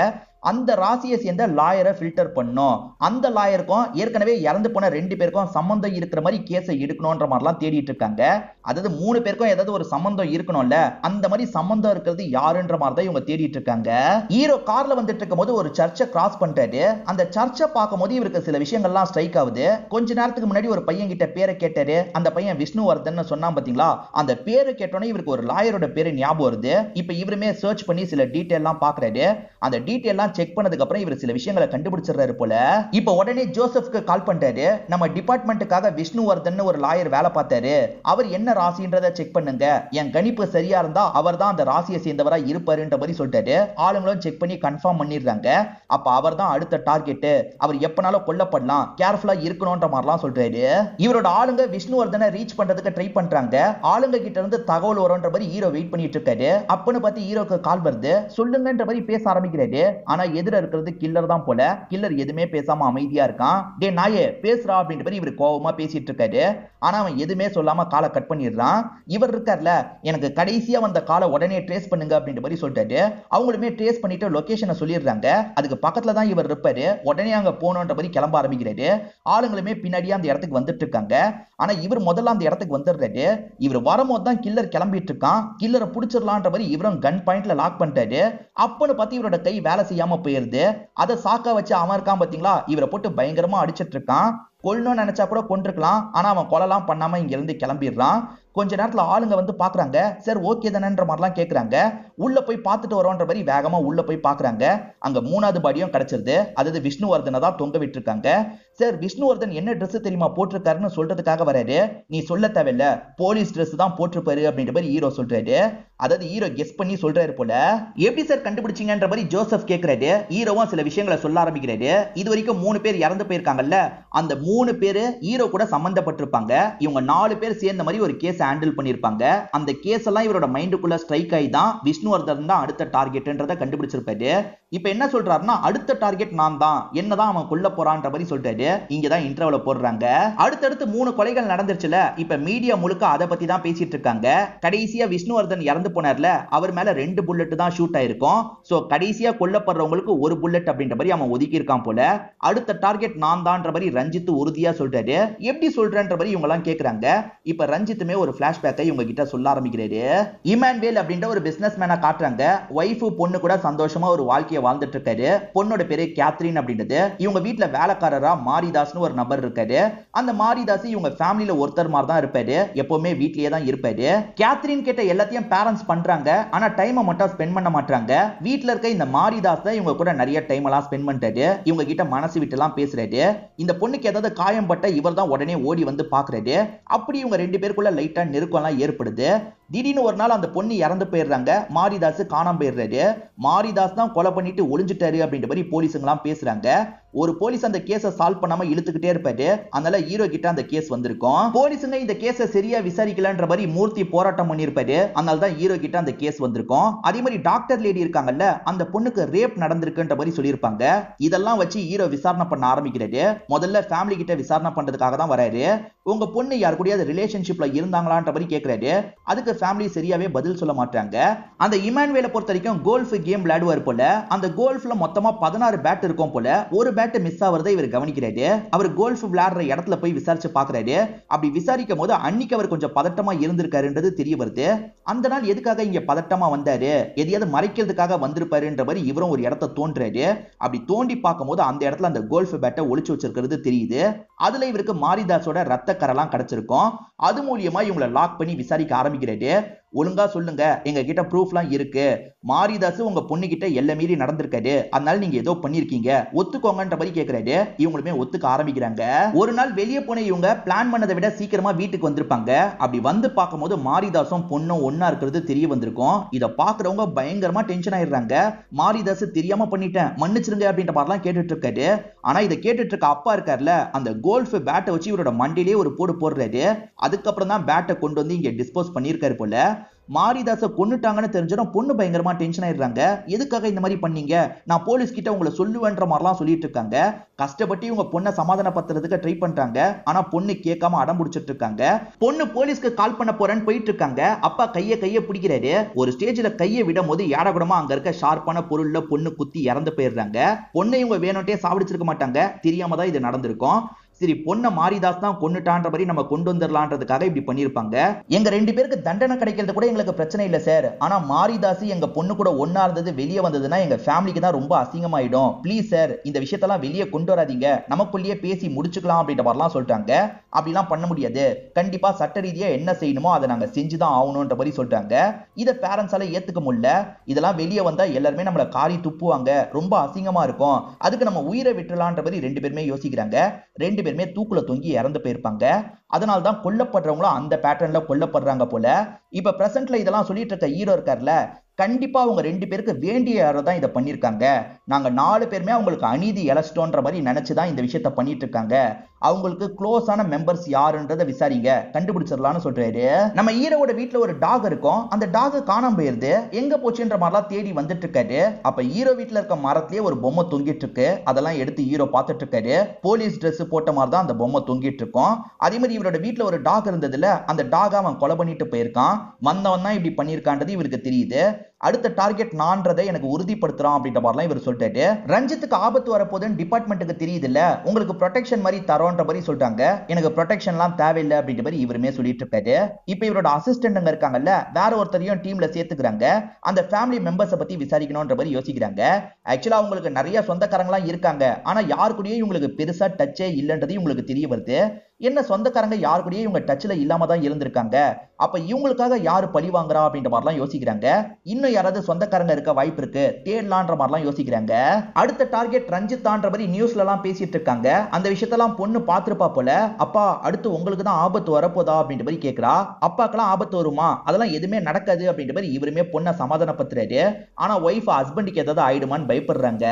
அந்த ராசியை சேர்ந்த லாயரை ஃபில்டர் பண்ணும், அந்த லாயருக்கும் ஏற்கனவே இறந்து போன 2 பேருக்கும் சம்பந்தம் இருக்கிற மாதிரி கேஸை எடுக்கணும்ன்ற மாதிரிலாம் தேடிட்டு இருக்காங்க. அதாவது 3 பேருக்கும் ஏதாவது ஒரு சம்பந்தம் இருக்கணும்ல, அந்த மாதிரி சம்பந்தம் இருக்கிறது யாருன்ற மாதிரி தான் இவங்க தேடிட்டு இருக்காங்க. ஹீரோ கார்ல வந்துட்டு இருக்கும் போது ஒரு சர்ச்சை கிராஸ் பண்றாரு. அந்த சர்ச்சை பார்க்கும் போது இவருக்கு சில விஷயங்கள்லாம் ஸ்ட்ரைக் ஆகுது. கொஞ்ச நேரத்துக்கு முன்னாடி ஒரு பையன் கிட்ட பேரை கேட்டாரு. அந்த பையன் விஷ்ணுவர்தன் சொன்னான் பாத்தீங்களா, அந்த பேரை கேட்டோன்னே இவருக்கு ஒரு லாயரோட பேரு ஞாபகம் வருது. இப்ப இவருமே சர்ச் பண்ணி சில டீடைல்லாம் பாக்குறாரு. அந்த டீடைல்லாம் செக் பண்ணதுக்கு அப்புறம் இவர் சில விஷயங்களை கண்டுபிடிச்சிடுறாரு போல. இப்போ உடனே ஜோசப்க்கு கால் பண்றாரு. நம்ம டிபார்ட்மெண்ட்டுக்காக விஷ்ணுவர்தன் ஒரு லாயர் வேலை பார்த்தாரு, அவர் என்ன ராசின்றதை செக் பண்ணுங்க, என் கணிப்பு சரியா இருந்தா அவர் தான் அந்த ராசியை சேர்ந்தவரா இருப்பாருன்ற மாதிரி சொல்லிட்டாரு. ஆளுங்களும் செக் பண்ணி கன்ஃபார்ம் பண்ணிடுறாங்க. அப்ப அவர் தான் அடுத்த டார்கெட், அவர் எப்பனாலும் கொல்லப்படலாம், கேர்ஃபுல்லா இருக்கணும்ன்ற மாதிரிலாம் சொல்றாரு. இவரோட ஆளுங்க விஷ்ணுவர்தனை ரீச் பண்றதுக்கு ட்ரை பண்றாங்க. ஆளுங்க கிட்ட இருந்து தகவல் வரும்ன்ற மாதிரி ஹீரோ வெயிட் பண்ணிட்டு இருக்காரு. அப்பன்னு பார்த்து ஹீரோக்கு கால் வருது. சொல்லுங்கன்ற மாதிரி பேச ஆரம்பிக்கிறாரு. ஆனா எதிர இருக்கிறது கில்லர் தான் போல. கில்லர் எதுவுமே பேசாம அமைதியா இருக்கான். டே நாயே பேசுறா அப்படின்ற மாதிரி இவர் கோவமா பேசிட்டு இருக்காரு. ஆனா அவன் எதுவுமே சொல்லாம காலை கட் பண்ணிடுறான். இவர் இருக்கார்ல, எனக்கு கடைசியா வந்த காலை உடனே ட்ரேஸ் பண்ணுங்க அப்படின்ற மாதிரி சொல்லிட்டாரு. அவங்களுமே ட்ரேஸ் பண்ணிட்டு லொகேஷனை சொல்லிடுறாங்க. அதுக்கு பக்கத்துல தான் இவர் இருப்பாரு. உடனே அங்க போகணுன்ற மாதிரி கிளம்ப ஆரம்பிக்கிறாரு. ஆளுங்களுமே பின்னாடியே அந்த இடத்துக்கு வந்துட்டு இருக்காங்க. ஆனா இவர் முதல்ல அந்த இடத்துக்கு வந்துடுறாரு. இவர் வரும்போது தான் கில்லர் கிளம்பிட்டு இருக்கான். கில்லரை பிடிச்சிடலான்ற மாதிரி இவரும் கன் பாயிண்ட்ல லாக் பண்ணிட்டாரு. அப்பன்னு பார்த்து இவரோட கை வேலை செய்யாம போயிருது. அதை சாக்கா வச்சு அவன் இருக்கான் பாத்தீங்களா, இவரை போட்டு பயங்கரமா அடிச்சிட்டு இருக்கான். கொல்லணும்னு நினைச்சா கூட கொண்டிருக்கலாம். ஆனா அவன் கொலைலாம் பண்ணாம இங்க இருந்து கிளம்பிடுறான். கொஞ்ச நேரத்துல ஆளுங்க வந்து பாக்குறாங்க. சார் ஓகே தானேன்ற மாதிரிலாம் கேக்குறாங்க. உள்ள போய் பார்த்துட்டு வரோன்ற மாதிரி வேகமா உள்ள போய் பாக்குறாங்க. அங்க 3வது பாடியும் கிடைச்சிருது. அதாவது விஷ்ணுவர்தனை தான் தொங்க விட்டு இருக்காங்க. சார் விஷ்ணுவர்தன் என்ன ட்ரெஸ் தெரியுமா போட்டிருக்காருன்னு சொல்றதுக்காக வராரு. நீ சொல்ல தேவையில்ல, போலீஸ் ட்ரெஸ் தான் போட்டிருப்பாரு அப்படின்ற மாதிரி ஹீரோ சொல்றாரு. அதாவது ஹீரோ கெஸ் பண்ணி சொல்றாரு போல. எப்படி சார் கண்டுபிடிச்சீங்கன்ற மாதிரி ஜோசப் கேக்குறாரு. ஹீரோவும் சில விஷயங்களை சொல்ல ஆரம்பிக்கிறாரு. இது வரைக்கும் 3 பேர் இறந்து போயிருக்காங்கல்ல, அந்த 3 பேரு ஹீரோ கூட சம்பந்தப்பட்டிருப்பாங்க. இவங்க 4 பேர் சேர்ந்த மாதிரி ஒரு கேஸ் ஹேண்டில் பண்ணிருப்பாங்க. அந்த கேஸ் எல்லாம் இவரோட மைண்டுக்குள்ள ஸ்ட்ரைக் ஆகி தான் விஷ்ணுவர்தன் தான் அடுத்த டார்கெட்ன்றதை கண்டுபிடிச்சிருப்பாரு. இப்ப என்ன சொல்றாருன்னா, அடுத்த டார்கெட் நான் தான், என்னதான் அவன் கொல்ல போறான்ற மாதிரி சொல்றாரு. இங்கதான் இன்டர்வல போடுறாங்க. அடுத்தடுத்து 3 கொலைகள் நடந்துருச்சுல. இப்ப மீடியா முழுக்க அதை பத்தி தான் பேசிட்டு இருக்காங்க. கடைசியா விஷ்ணுவர்தன் இறந்து போனார்ல, அவர் மேல 2 புல்லட் தான் ஷூட் ஆயிருக்கும். சோ கடைசியா கொல்லப்படுறவங்களுக்கு 1 புல்லட் அப்படின்ற மாதிரி அவன் ஒதுக்கி இருக்கான் போல. அடுத்த டார்கெட் நான் தான்ற மாதிரி ரஞ்சித் உறுதியா சொல்றாரு. எப்படி சொல்றன்ற மாதிரி இவங்க எல்லாம் கேக்குறாங்க. இப்ப ரஞ்சித்துமே ஒரு பிளாஷ்பேக்கை இவங்க கிட்ட சொல்ல ஆரம்பிக்கிறாரு. இமானுவேல் அப்படின்ற ஒரு பிசினஸ் மேனை காட்டுறாங்க. வைஃப் பொண்ணு கூட சந்தோஷமா ஒரு வாழ்க்கையை வாழ்ந்துட்டு இருக்காரு. பொண்ணோட பேரு கேத்ரின் அப்படின்றது. இவங்க வீட்டுல வேலைக்காரரா மாரிதாஸ்னு ஒரு நபர் இருக்காரு. அந்த மாரிதாஸ் இவங்க ஃபேமிலியில ஒருத்தர் மாதிரி தான் இருப்பாரு. எப்பவுமே வீட்லயே தான் இருப்பாரு. கேத்ரின் கிட்ட எல்லாத்தையும் பேரண்ட்ஸ் பண்றாங்க. ஆனா டைமை மட்டும் ஸ்பெண்ட் பண்ண மாட்டாங்க. வீட்டுல இருக்க இந்த மாரிதாஸ் தான் இவங்க கூட நிறைய டைம் எல்லாம் ஸ்பெண்ட் பண்றாரு. இவங்க கிட்ட மனசு விட்டு எல்லாம் பேசுறாரு. இந்த பொண்ணுக்கு ஏதாவது காயம் பட்ட இவர் தான் உடனே ஓடி வந்து பாக்குறாரு. அப்படி இவங்க 2 பேருக்குள்ள லைட்டா நெருக்கம் எல்லாம் ஏற்படுது. திடீர்னு ஒரு நாள் அந்த பொண்ணு இறந்து போயிடுறாங்க. மாரிதாஸ் காணாம போயிடுறாரு. மாரிதாஸ் தான் கொலை பண்ணிட்டு ஒளிஞ்சிட்டாரு அப்படின்ற மாதிரி போலீஸுங்கெல்லாம் பேசுறாங்க. ஒரு போலீஸ் அந்த கேஸை சால்வ் பண்ணாம இழுத்துக்கிட்டே இருப்பாரு. அதனால ஹீரோ கிட்ட அந்த கேஸ் வந்திருக்கும். போலீஸுங்க இந்த கேஸை சரியா விசாரிக்கலன்ற மாதிரி மூர்த்தி போராட்டம் பண்ணிருப்பாரு. அதனால தான் ஹீரோ கிட்ட அந்த கேஸ் வந்திருக்கும். அதே மாதிரி டாக்டர் லேடி இருக்காங்கல்ல, அந்த பொண்ணுக்கு ரேப் நடந்திருக்குன்ற மாதிரி சொல்லியிருப்பாங்க. இதெல்லாம் வச்சு ஹீரோ விசாரணை பண்ண ஆரம்பிக்கிறாரு. முதல்ல ஃபேமிலி கிட்ட விசாரணை பண்றதுக்காக தான் வராரு. உங்க பொண்ணு யார் கூடயாவது ரிலேஷன்ஷிப்ல இருந்தாங்களான்ற மாதிரி கேட்கிறாரு. அதுக்கு ஃபேமிலி சரியாவே பதில் சொல்ல மாட்டாங்க. அந்த இமானுவேலை பொறுத்த வரைக்கும் கோல்ஃப் கேம் விளையாடுவார் போல. அந்த கோல்ஃப்ல மொத்தமா 16 பேட் இருக்கும் போல. ஒரு பேட் மிஸ் ஆவறதை இவர் கவனிக்கிறாரு. அவர் கோல்ஃப் விளையாடுற இடத்துல போய் விசாரிச்சு பார்க்கறாரு. அப்படி விசாரிக்கும் போது அன்னைக்கு அவர் கொஞ்சம் பதட்டமா இருந்திருக்காருன்றது தெரிய வருது. அந்த நாள் எதுக்காக இங்க பதட்டமா வந்தாரு, எதையாவது மறைக்கிறதுக்காக வந்திருப்பாருன்ற மாதிரி இவரும் ஒரு இடத்தை தோன்றாரு. அப்படி தோண்டி பார்க்கும்போது அந்த இடத்துல அந்த கோல்ஃப் பேட்டை ஒளிச்சு வச்சிருக்கிறது தெரியுது. அதுல இவருக்கு மாரிதாஸோட ரத்த கரெல்லாம் கிடைச்சிருக்கும். அது மூலியமா இவங்களை லாக் பண்ணி விசாரிக்க ஆரம்பிக்கிறாரு. ஒழுங்கா சொல்லுங்க, எங்க கிட்ட ப்ரூஃப்லாம் இருக்கு. மாரிதாஸ் உங்க பொண்ணு கிட்ட எல்லை மீறி நடந்திருக்காரு, அதனால நீங்க ஏதோ பண்ணிருக்கீங்க, ஒத்துக்கோங்கன்ற மாதிரி கேக்குறாரு. இவங்களுமே ஒத்துக்க ஆரம்பிக்கிறாங்க. ஒரு நாள் வெளியே போன இவங்க பிளான் பண்ணதை விட சீக்கிரமா வீட்டுக்கு வந்திருப்பாங்க. அப்படி வந்து பார்க்கும்போது மாரிதாஸும் பொண்ணும் ஒன்னா இருக்கிறது தெரிய வந்திருக்கும். இத பாக்குறவங்க பயங்கரமா டென்ஷன் ஆயிடுறாங்க. மாரிதாஸ் தெரியாம பண்ணிட்டேன், மன்னிச்சிருங்க அப்படின்ற மாதிரிலாம் கேட்டுட்டு இருக்காரு. ஆனா இதை கேட்டுட்டு இருக்க அப்பா இருக்காருல்ல, அந்த கோல்ஃப் பேட்டை வச்சு இவரோட மண்டியிலே ஒரு போடு போடுறாரு. அதுக்கப்புறம் தான் பேட்டை கொண்டு வந்து இங்க டிஸ்போஸ் பண்ணிருக்காரு போல. மாரிதாஸை கொன்னுட்டாங்கன்னு தெரிஞ்சதும் பொண்ணு பயங்கரமா டென்ஷன் ஆயிடுறாங்க. எதுக்காக இந்த மாதிரி பண்ணீங்க, நான் போலீஸ் கிட்ட உங்களை சொல்லுவேன்ற மாதிரிலாம் சொல்லிட்டு இருக்காங்க. கஷ்டப்பட்டு இவங்க பொண்ணை சமாதானப்படுத்துறதுக்கு ட்ரை பண்றாங்க. ஆனா பொண்ணு கேட்காம அடம் பிடிச்சிட்டு இருக்காங்க. பொண்ணு போலீஸ்க்கு கால் பண்ண போறேன்னு போயிட்டு இருக்காங்க. அப்பா கைய பிடிக்கிறாரு. ஒரு ஸ்டேஜ்ல கையை விடும் போது யாரகுடமா அங்க இருக்க ஷார்ப்பான பொருள்ல பொண்ணு குத்தி இறந்து போயிடுறாங்க. பொண்ணை இவங்க வேணும்ட்டே சாவடிச்சிருக்க மாட்டாங்க, தெரியாம தான் இது நடந்திருக்கும். சரி, பொண்ணை மாரிதாஸ் தான் கொன்னுட்டான்ற மாதிரி நம்ம கொண்டு வந்துடலான்றதுக்காக இப்படி பண்ணிருப்பாங்க. எங்க ரெண்டு பேருக்கு தண்டனை கிடைக்கிறது கூட எங்களுக்கு பிரச்சனை இல்ல சார், ஆனா மாரிதாஸ் எங்க பொண்ணு கூட ஒன்னா இருந்தது வெளியே வந்ததுன்னா எங்க ஃபேமிலிக்கு தான் ரொம்ப அசிங்கமாயிடும். ப்ளீஸ் சார், இந்த விஷயத்தெல்லாம் வெளியே கொண்டு வராதீங்க, நமக்குள்ளேயே பேசி முடிச்சுக்கலாம் அப்படின்ற மாதிரிலாம் சொல்லிட்டாங்க. அப்படிலாம் பண்ண முடியாது, கண்டிப்பா சட்ட ரீதியா என்ன செய்யணுமோ அதை நாங்க செஞ்சுதான் ஆகணும்ன்ற மாதிரி சொல்லிட்டாங்க. இதை பேரண்ட்ஸால ஏத்துக்க முடியல. இதெல்லாம் வெளியே வந்தா எல்லாருமே நம்மள காரி துப்புவாங்க, ரொம்ப அசிங்கமா இருக்கும், அதுக்கு நம்ம உயிரை விட்டுலான்ற மாதிரி ரெண்டு பேருமே யோசிக்கிறாங்க. ரெண்டு பேருமே தூக்குல தொங்கி இறந்து போயிருப்பாங்க. அதனால தான் கொல்லப்படுறவங்களும் அந்த பேட்டர்ன்ல கொல்லப்படுறாங்க போல. இப்ப பிரசன்ட்ல இதெல்லாம் சொல்லிட்டு இருக்க ஹீரோ இருக்கார்ல, கண்டிப்பா அவங்க ரெண்டு பேருக்கு வேண்டிய யாரோ தான் இதை பண்ணிருக்காங்க. நாங்க 4 பேருமே அவங்களுக்கு அநீதி இழைச்சிட்டோன்ற மாதிரி நினைச்சுதான் இந்த விஷயத்த பண்ணிட்டு இருக்காங்க. அவங்களுக்கு க்ளோஸான மெம்பர்ஸ் யாருன்றதை விசாரிங்க, கண்டுபிடிச்சிடலாம்னு சொல்றாரு. நம்ம ஹீரோவோட வீட்டுல ஒரு டாக் இருக்கும். அந்த டாக் காணாம போயிருது, எங்க போச்சுன்ற மாதிரிலாம் தேடி வந்துட்டு இருக்காரு. அப்ப ஹீரோ வீட்டுல இருக்க மரத்திலேயே ஒரு பொம்மை தொங்கிட்டு இருக்கு. அதெல்லாம் எடுத்து ஹீரோ பார்த்துட்டு இருக்காரு. போலீஸ் ட்ரெஸ் போட்ட மாதிரி தான் அந்த பொம்மை தொங்கிட்டு இருக்கும். அதே மாதிரி இவரோட வீட்டுல ஒரு டாக் இருந்ததுல, அந்த டாக் அவன் கொலை பண்ணிட்டு போயிருக்கான். வந்தவன் தான் இப்படி பண்ணிருக்கான்றது இவருக்கு தெரியுது. அடுத்த டார்கெட் நான்றதை எனக்கு உறுதிப்படுத்துறான் அப்படின்ற மாதிரிலாம் இவர் சொல்லிட்டாரு. ரஞ்சித்துக்கு ஆபத்து வரப்போதுன்னு டிபார்ட்மெண்ட்டுக்கு தெரியுது இல்ல, உங்களுக்கு ப்ரொடெக்ஷன் மாதிரி தரோன்ற மாதிரி சொல்லிட்டாங்க. எனக்கு ப்ரொடெக்ஷன்லாம் தேவையில்லை அப்படின்ற மாதிரி இவருமே சொல்லிட்டு இருக்காரு. இப்போ இவரோட அசிஸ்டன்ட்ங்க இருக்காங்கல்ல, வேற ஒருத்தரையும் டீம்ல சேர்த்துக்கிறாங்க. அந்த ஃபேமிலி மெம்பர்ஸை பத்தி விசாரிக்கணும்ன்ற மாதிரி யோசிக்கிறாங்க. ஆக்சுவலா அவங்களுக்கு நிறைய சொந்தக்காரங்களாம் இருக்காங்க, ஆனா யாரு கூடயும் இவங்களுக்கு பெருசா டச்சே இல்லைன்றது இவங்களுக்கு தெரிய வருது. என்ன சொந்தக்காரங்க யாரு கூடயும் இவங்க டச்ல இல்லாம தான் இருந்திருக்காங்க, அப்ப இவங்களுக்காக யாரு பழி வாங்குறா அப்படின்ற மாதிரிலாம் யோசிக்கிறாங்க. இன்னும் யாராவது சொந்தக்காரங்க இருக்க வாய்ப்பு இருக்கு, தேடலான்ற மாதிரிலாம் யோசிக்கிறாங்க. அடுத்த டார்கெட் ரஞ்சித்தான்ற மாதிரி நியூஸ்ல எல்லாம் பேசிட்டு இருக்காங்க. அந்த விஷயத்தெல்லாம் பொண்ணு பாத்துருப்பா போல. அப்பா, அடுத்து உங்களுக்கு தான் ஆபத்து வரப்போதா அப்படின்ற மாதிரி கேட்கிறா. அப்பாக்கெல்லாம் ஆபத்து வருமா, அதெல்லாம் எதுவுமே நடக்காது அப்படின்ற மாதிரி இவருமே பொண்ணை சமாதானப்படுத்துறாரு. ஆனா ஒய்ஃப் ஹஸ்பண்டுக்கு ஏதாவது ஆயிடுமான்னு பயப்படுறாங்க.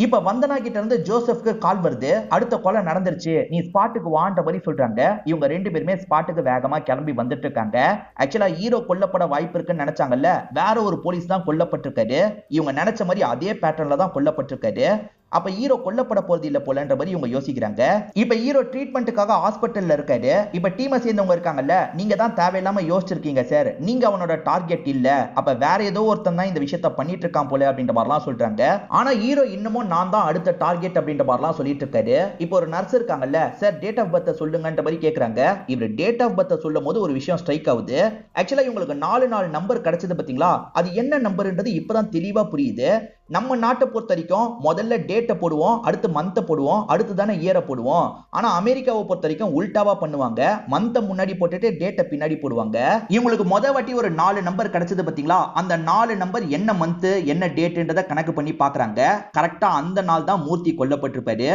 இப்ப வந்தனா கிட்ட இருந்து ஜோசப்க்கு கால் வருது, அடுத்த கொலை நடந்துருச்சு, நீ ஸ்பாட்டுக்கு வான்ற மாதிரி சொல்றாங்க. இவங்க ரெண்டு பேருமே ஸ்பாட்டுக்கு வேகமா கிளம்பி வந்துட்டு இருக்காங்க. ஆக்சுவலா ஹீரோ கொல்லப்பட வாய்ப்பு இருக்குன்னு நினைச்சாங்கல்ல, வேற ஒரு போலீஸ் தான் கொல்லப்பட்டிருக்காரு. இவங்க நினைச்ச மாதிரி அதே பேட்டர்ன்ல தான் கொல்லப்பட்டிருக்காரு. அப்ப ஹீரோ கொல்லப்பட போறது இல்ல போலன்ற மாதிரி இவங்க யோசிக்கிறாங்க. இப்ப ஹீரோ ட்ரீட்மெண்ட்டுக்காக ஹாஸ்பிட்டல்ல இருக்காரு. இப்ப டீமை சேர்ந்தவங்க இருக்காங்கல்ல, நீங்க தான் தேவையில்லாம யோசிச்சிருக்கீங்க சார், நீங்க அவனோட டார்கெட் இல்ல, அப்ப வேற ஏதோ ஒருத்தன் தான் இந்த விஷயத்த பண்ணிட்டு இருக்கான் போல அப்படின்ற மாதிரிலாம் சொல்றாங்க. ஆனா ஹீரோ இன்னமும் நான் தான் அடுத்த டார்கெட் அப்படின்ற மாதிரிலாம் சொல்லிட்டு இருக்காரு. இப்போ ஒரு நர்ஸ் இருக்காங்கல்ல, சார் டேட் ஆஃப் பர்த் சொல்லுங்கன்ற மாதிரி கேக்குறாங்க. இவர் டேட் ஆஃப் பர்த் சொல்லும் போது ஒரு விஷயம் ஸ்ட்ரைக் ஆகுது. ஆக்சுவலா இவங்களுக்கு 4 நம்பர் கிடைச்சது பாத்தீங்களா, அது என்ன நம்பர்ன்றது இப்பதான் தெளிவா புரியுது. நம்ம நாட்டை பொறுத்த வரைக்கும் முதல்ல டேட்டை போடுவோம், அடுத்து மந்த்தை போடுவோம், அடுத்து தானே இயரை போடுவோம். ஆனா அமெரிக்காவை பொறுத்த வரைக்கும் உல்டாவா பண்ணுவாங்க, மந்த்தை முன்னாடி போட்டுட்டு டேட்டை பின்னாடி போடுவாங்க. இவங்களுக்கு வாட்டி ஒரு 4 நம்பர் கிடைச்சது பாத்தீங்களா, அந்த 4 நம்பர் என்ன மந்த் என்ன டேட்ன்றதை கணக்கு பண்ணி பாக்குறாங்க. கரெக்டா அந்த நாள் தான் மூர்த்தி கொல்லப்பட்டிருப்பாரு.